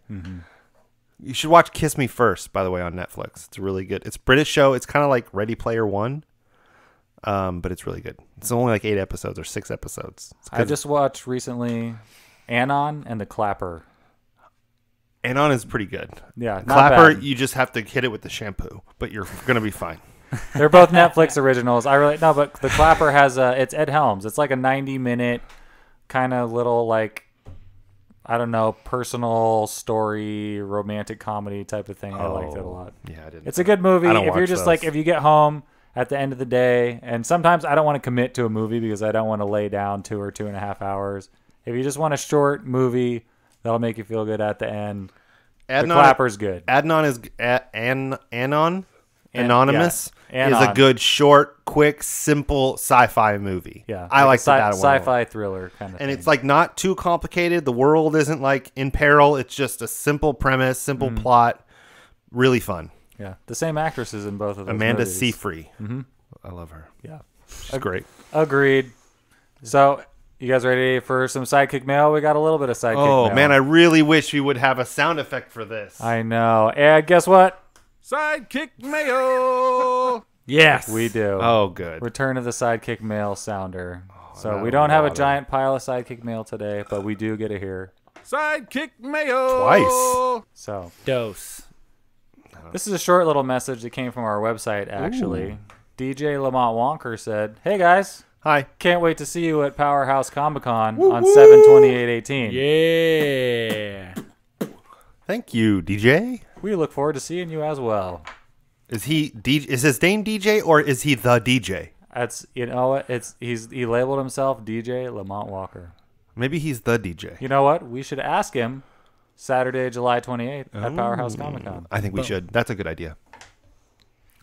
You should watch Kiss Me First, by the way, on Netflix. It's really good. It's a British show. It's kind of like Ready Player One, but it's really good. It's only like 8 episodes or 6 episodes. I just watched recently Anon and the Clapper. Anon is pretty good. Yeah, not Clapper, bad. you just have to hit it with the shampoo, but you're going to be fine. They're both Netflix originals. But the Clapper has it's Ed Helms. It's like a 90-minute kind of little like, I don't know, personal story, romantic comedy type of thing. I liked it a lot. Yeah, I didn't. It's a good movie. I don't If you're watch just those. like, if you get home at the end of the day, and sometimes I don't want to commit to a movie because I don't want to lay down 2 or 2.5 hours. If you just want a short movie that'll make you feel good at the end, the Clapper's good. Anon is Anon. Anonymous yeah. is a Anon. good, short, quick, simple sci-fi movie. Yeah, I like a that one. sci-fi thriller kind of And thing. it's like not too complicated. The world isn't like in peril. It's just a simple premise, simple plot. Really fun. yeah, the same actresses in both of those Amanda movies. Seyfried. I love her. Yeah, She's great. agreed. So, you guys ready for some sidekick mail? We got a little bit of sidekick mail. Oh man, I really wish we would have a sound effect for this. I know. And guess what? Sidekick mayo. Yes. We do. Oh, good. Return of the sidekick mail sounder. So we don't have a giant pile of sidekick mail today, but we do get it here. Sidekick mayo. Twice. So Dose. this is a short little message that came from our website, actually. DJ Lamont Wonker said, "Hey guys, Hi. can't wait to see you at Powerhouse Comic Con on 7/28/18. Yeah. Thank you, DJ. We look forward to seeing you as well." Is his name DJ or is he the DJ? That's he labeled himself DJ Lamont Walker. Maybe he's the DJ. You know what? We should ask him Saturday, July 28th at Powerhouse Comic Con. I think we should. That's a good idea.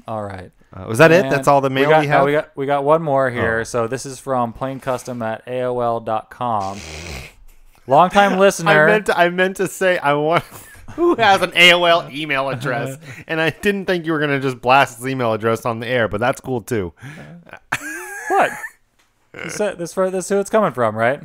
All right. Was that it? And That's all the mail we have? No, we got one more here. So this is from plaincustom@aol.com. Longtime listener. I meant to say I want who has an AOL email address, and I didn't think you were gonna just blast his email address on the air, but that's cool too. What? This is who it's coming from, right?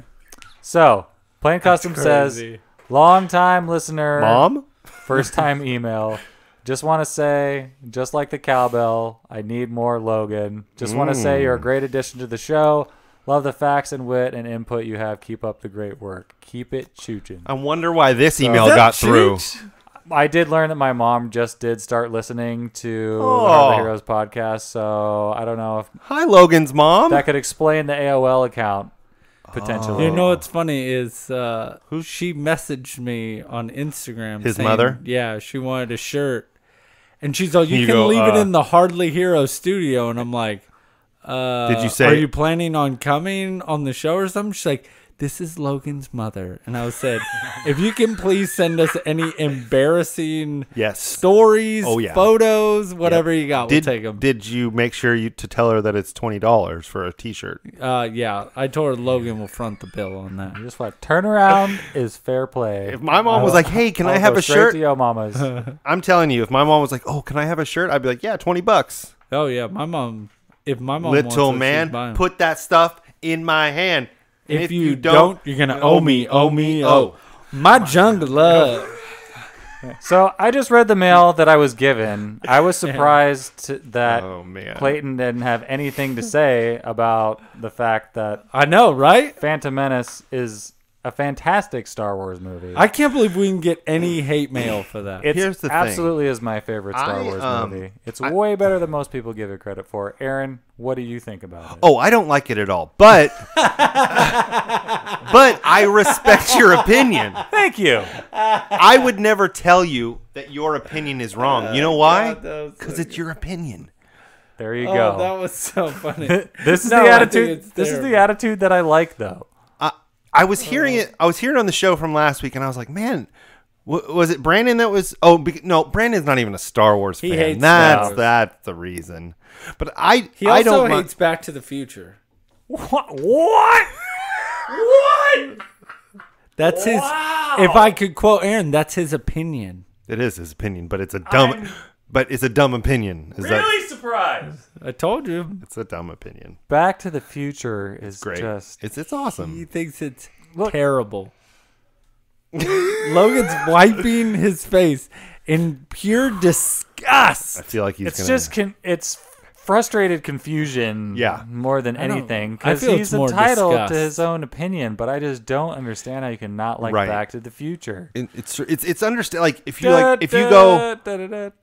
So, Plain Custom says, crazy. long-time listener, Mom? first-time email. Just want to say, just like the cowbell, I need more Logan. Just want to say you're a great addition to the show. Love the facts and wit and input you have. Keep up the great work. Keep it chooching. I wonder why this email got through. I did learn that my mom just did start listening to the Oh. Heart of the Heroes podcast, so I don't know if Hi, Logan's mom. that could explain the AOL account potentially. You know what's funny is she messaged me on Instagram. His saying, mother? Yeah, she wanted a shirt. And she's like, you You can go, leave it in the Hardly Hero studio. And I'm like, Did you say? are you planning on coming on the show or something? She's like, this is Logan's mother. And I said, if you can please send us any embarrassing stories, photos, whatever you got, we'll take them. Did you make sure to tell her that it's $20 for a t-shirt? Yeah, I told her Logan will front the bill on that. You just want turnaround is fair play. If my mom was like, hey, can I have a shirt? To your mama's. I'm telling you, if my mom was like, oh, can I have a shirt? I'd be like, yeah, $20. Oh, yeah, my mom, if my mom Little wants it, man, put that stuff in my hand. If you don't, you're going to owe me. My jungle love. So I just read the mail that I was given. I was surprised that Clayton didn't have anything to say about the fact that I know, right? Phantom Menace is a fantastic Star Wars movie. I can't believe we can get any hate mail for that. Here's the absolutely is my favorite Star Wars movie. It's way better than most people give it credit for. Aaron, what do you think about it? Oh, I don't like it at all, but but I respect your opinion. Thank you. I would never tell you that your opinion is wrong. You know why? Because it's your opinion. There you go. That was so funny. This is the attitude. This is the attitude that I like, though. I was hearing it. I was hearing on the show from last week, and I was like, "Man, was it Brandon that was?" Oh, no, Brandon's not even a Star Wars fan. He hates that's the reason. But he also hates Back to the Future. What? That's his. If I could quote Aaron, that's his opinion. It is his opinion, but it's a dumb. But it's a dumb opinion. Really surprised. I told you. It's a dumb opinion. Back to the Future is great. It's awesome. He thinks it's terrible. Logan's wiping his face in pure disgust. I feel like he's it's frustrated confusion more than anything, because he's entitled to his own opinion, but I just don't understand how you can not like Back to the Future. It's understand, like if you go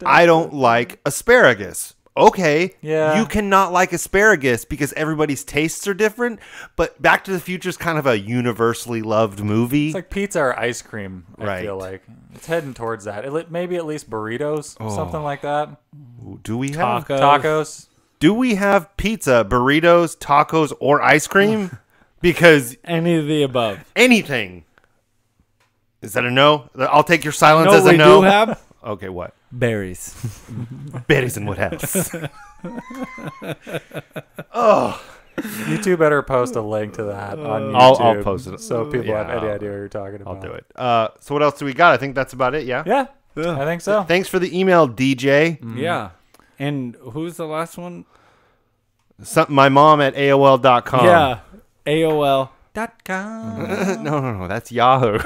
I don't like asparagus. Okay, you cannot like asparagus because everybody's tastes are different, but Back to the Future is kind of a universally loved movie. It's like pizza or ice cream, I feel like. It's heading towards that. Maybe at least burritos, something like that. Do we have tacos? Do we have pizza, burritos, tacos, or ice cream? Because any of the above. Anything. Is that a no? I'll take your silence as a no. We do have? Okay, what? Berries. Berries and what else? You two better post a link to that on YouTube. I'll post it. So people have any idea what you're talking about. I'll do it. So what else do we got? I think that's about it, yeah? Yeah, I think so. Thanks for the email, DJ. Yeah. And who's the last one? My mom at AOL.com. Yeah, AOL.com. No, that's Yahoo.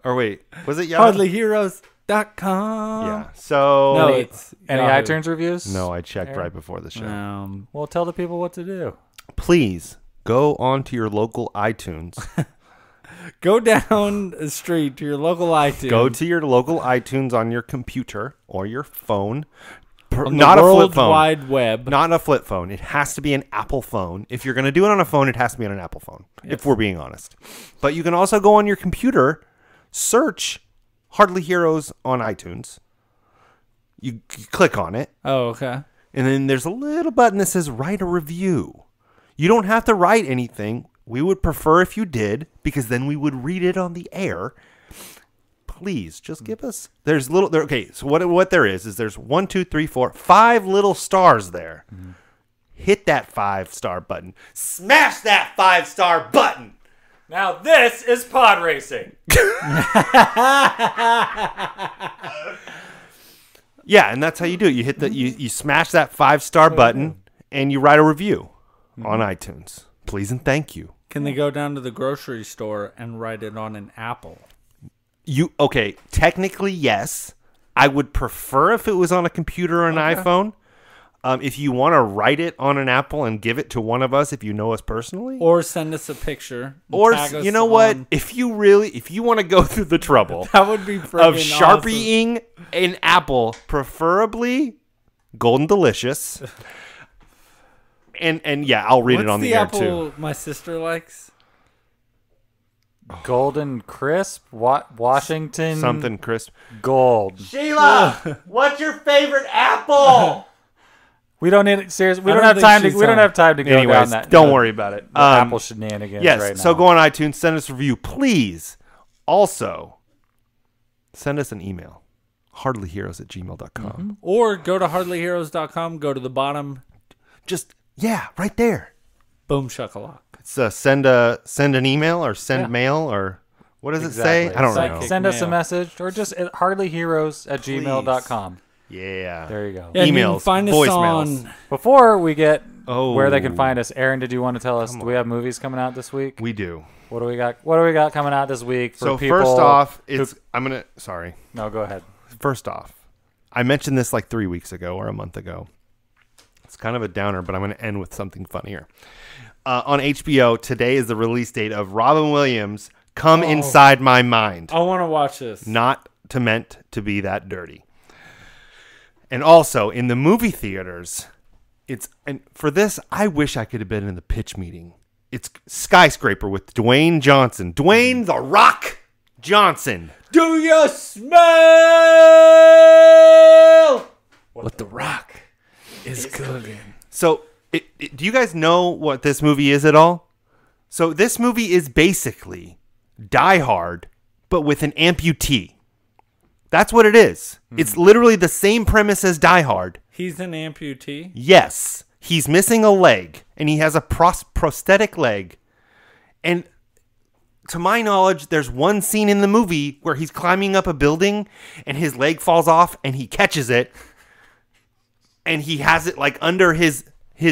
Or wait, was it Yahoo? HardlyHeroes.com. Yeah. So no, it's any Yahoo. iTunes reviews? No, I checked right before the show. Well, tell the people what to do. Please go on to your local iTunes. Go down the street to your local iTunes. Go to your local iTunes on your computer or your phone. Not a flip phone. Wide Web. Not a flip phone. It has to be an Apple phone. If you're going to do it on a phone, it has to be on an Apple phone, if we're being honest. But you can also go on your computer, search Hardly Heroes on iTunes. You click on it. Oh, okay. And then there's a little button that says write a review. You don't have to write anything. We would prefer if you did, because then we would read it on the air. Please just give us. There's little. Okay, so what there is there's 1, 2, 3, 4, 5 little stars there. Mm-hmm. Hit that 5-star button. Smash that 5-star button. Now this is pod racing. Yeah, and that's how you do it. You hit you smash that 5-star button and you write a review on iTunes. Please and thank you. Can they go down to the grocery store and write it on an apple? Okay, technically yes. I would prefer if it was on a computer or an iPhone. If you want to write it on an Apple and give it to one of us, if you know us personally, or send us a picture, or you know what, if you want to go through the trouble, that would be of Sharpieing an apple, preferably Golden Delicious, and yeah, I'll read it on the air apple too. My sister likes Golden Crisp, Washington something crisp, gold. Sheila, what's your favorite apple? We don't need seriously. We I don't don't have think time to. she's We don't on. have time to go down Anyways, that. don't worry about it. Apple shenanigans. Yes, right now. so go on iTunes, send us a review, please. Also, send us an email, hardlyheroes@gmail.com. Or go to hardlyheroes.com, go to the bottom, Just, yeah, right there. boom shakalak. It's send an email or send Yeah. mail or what does it Exactly. say? I don't Sidekick. know. Send us a Mail. message or just hardlyheroes@gmail.com. Yeah. There you go. Yeah, and you can Emails, find us voicemails. on. Before we get Oh. where they can find us, Aaron, did you want to tell us? Do we have movies coming out this week? We do. What do we got? What do we got coming out this week? For So people first off, who- sorry. no, go ahead. First off, I mentioned this like 3 weeks ago or a month ago. It's kind of a downer, but I'm going to end with something funnier. On HBO, today is the release date of Robin Williams' Come Inside My Mind. I want to watch this. Not meant to be that dirty. And also, in the movie theaters, and for this, I wish I could have been in the pitch meeting. It's Skyscraper with Dwayne Johnson. Dwayne The Rock Johnson. Do you smell what the Rock is cooking? So, do you guys know what this movie is at all? So, this movie is basically Die Hard, but with an amputee. That's what it is. It's literally the same premise as Die Hard. He's an amputee. Yes, he's missing a leg, and he has a prosthetic leg. And to my knowledge, there's one scene in the movie where he's climbing up a building, and his leg falls off, and he catches it, and he has it like under his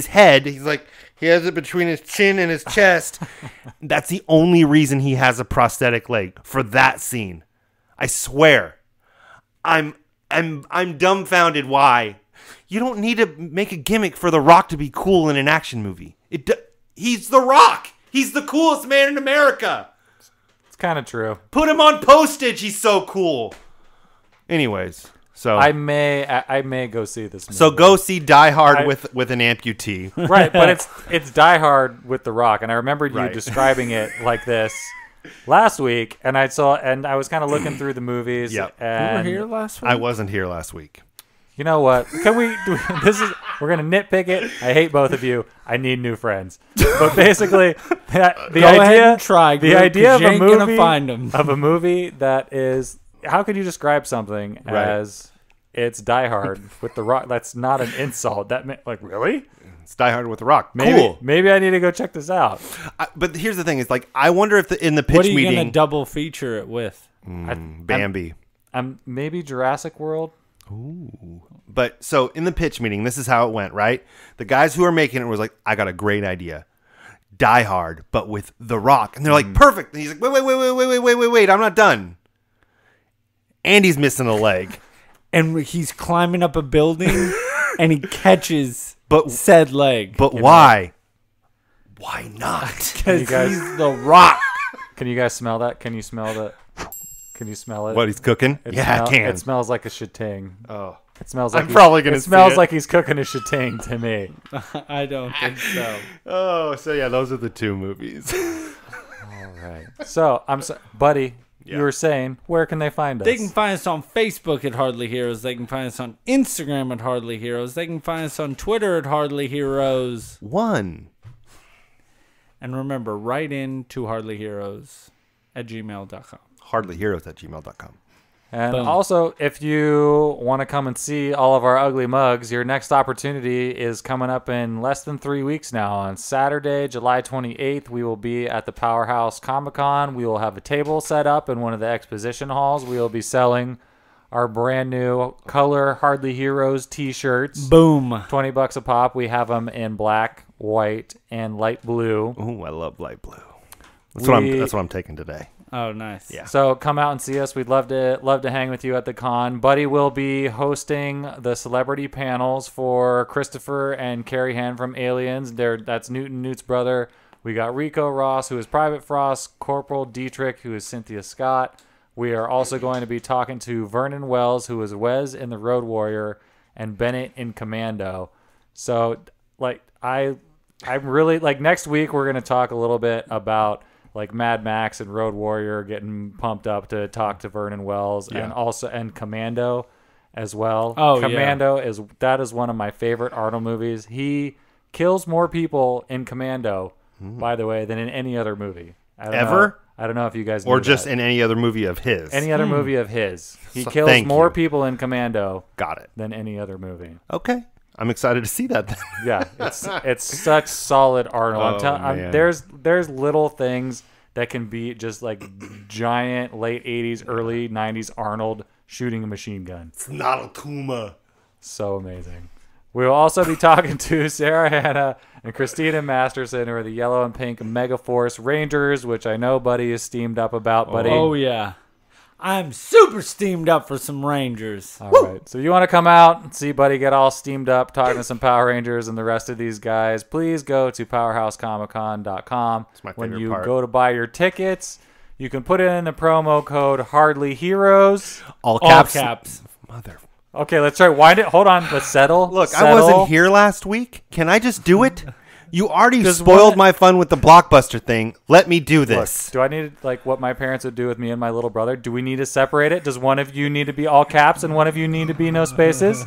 head. He's like, he has it between his chin and his chest. That's the only reason he has a prosthetic leg, for that scene. I swear. I'm dumbfounded why. You don't need to make a gimmick for The Rock to be cool in an action movie. He's The Rock. He's the coolest man in America. It's kind of true. Put him on postage. He's so cool. Anyways, so I may go see this movie. so go see Die Hard with an amputee. Right, but it's Die Hard with The Rock, and I remember you Right. describing it like this last week, and I was kind of looking through the movies. Yep. You were And here last week? I wasn't here last week. you know what? Can we do we're gonna nitpick it. I hate both of you. I need new friends. But basically, the Go idea ahead and try, the Groot, idea 'cause of you a ain't gonna movie find 'em. of a movie that is, how could you describe something Right. as it's Die Hard with The Rock? That's not an insult. Like, really? It's Die Hard with The Rock. Maybe Cool. I need to go check this out. But here's the thing: is like I wonder if in the pitch What are you meeting, gonna double feature it with? Bambi. Maybe Jurassic World. But so in the pitch meeting, this is how it went, right? The guys who are making it was like, I got a great idea. Die Hard, but with The Rock. And they're like, perfect. And he's like, wait, I'm not done. And he's missing a leg. And he's climbing up a building, and he catches But- said leg. But why? Why not? Because you guys- he's The Rock. Can you guys smell that? Can you smell it? What, he's cooking? I can. It smells like a shating. Oh. It smells like I'm probably gonna It smells see it. like he's cooking a shating to me. I don't think so. Oh, so yeah, those are the two movies. All right. So buddy. Yeah. You were saying, where can they find us? They can find us on Facebook at Hardly Heroes. They can find us on Instagram at Hardly Heroes. They can find us on Twitter at Hardly Heroes. One. And remember, write in to hardlyheroes@gmail.com. Hardlyheroes@gmail.com. And Boom. also, if you want to come and see all of our ugly mugs, your next opportunity is coming up in less than 3 weeks now. On Saturday, July 28th, we will be at the Powerhouse Comic-Con. We will have a table set up in one of the exposition halls. We will be selling our brand new color Hardly Heroes t-shirts. Boom. $20 a pop. We have them in black, white, and light blue. Ooh, I love light blue. That's what I'm taking today. Oh, nice. Yeah. So come out and see us. We'd love to hang with you at the con. Buddy will be hosting the celebrity panels for Christopher and Carrie Hand from Aliens. That's Newt's brother. We got Rico Ross, who is Private Frost, Corporal Dietrich, who is Cynthia Scott. We are also going to be talking to Vernon Wells, who is Wes in The Road Warrior, and Bennett in Commando. So, I'm really, next week we're going to talk a little bit about Mad Max and Road Warrior, getting pumped up to talk to Vernon Wells and Commando. as well. Oh, yeah. Commando is one of my favorite Arnold movies. He kills more people in Commando, by the way, than in any other movie. Ever? I don't know if you guys Or knew just that. in any other movie of his. Any other movie of his. He So kills thank more you. people in Commando Got it. than any other movie. Okay. I'm excited to see that then. Yeah, it's such solid Arnold. Oh, man. There's little things that can beat just like giant late 80s, early 90s Arnold shooting a machine gun. It's not a Kuma. So amazing. We will also be talking to Sarah Hanna and Christina Masterson, who are the yellow and pink Megaforce Rangers, which I know Buddy is steamed up about, Buddy. Oh, yeah. I'm super steamed up for some Rangers. All right. So you want to come out and see Buddy get all steamed up talking to some Power Rangers and the rest of these guys, please go to powerhousecomiccon.com. my When favorite you part. go to buy your tickets, you can put in the promo code Hardly Heroes. All All caps. caps. Mother. Okay, let's try. Wind it. Hold on. Let's settle. Look, Settle. I wasn't here last week. Can I just do it? You already Does spoiled one- my fun with the Blockbuster thing. Let me do Look, this. do I need like what my parents would do with me and my little brother? Do we need to separate it? Does one of you need to be all caps and one of you need to be no spaces?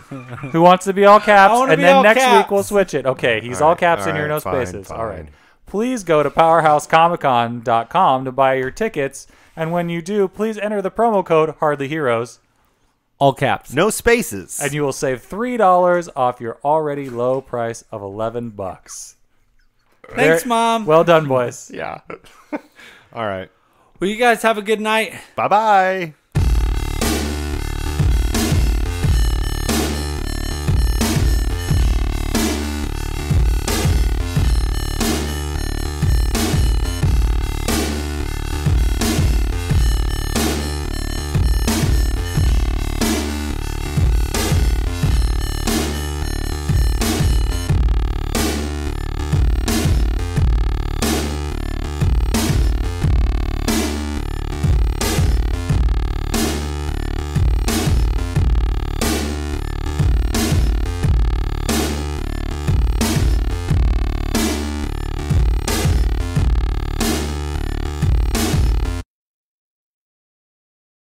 Who wants to be all caps? I wanna And be then all next caps. week we'll switch it. Okay, he's all caps and you're no fine, spaces. fine. All right. Please go to powerhousecomiccon.com to buy your tickets. And when you do, please enter the promo code Hardly Heroes, All caps. No spaces. and you will save $3 off your already low price of $11. Thanks, There- Mom. Well done, boys. Yeah. All right. Well, you guys have a good night. Bye-bye.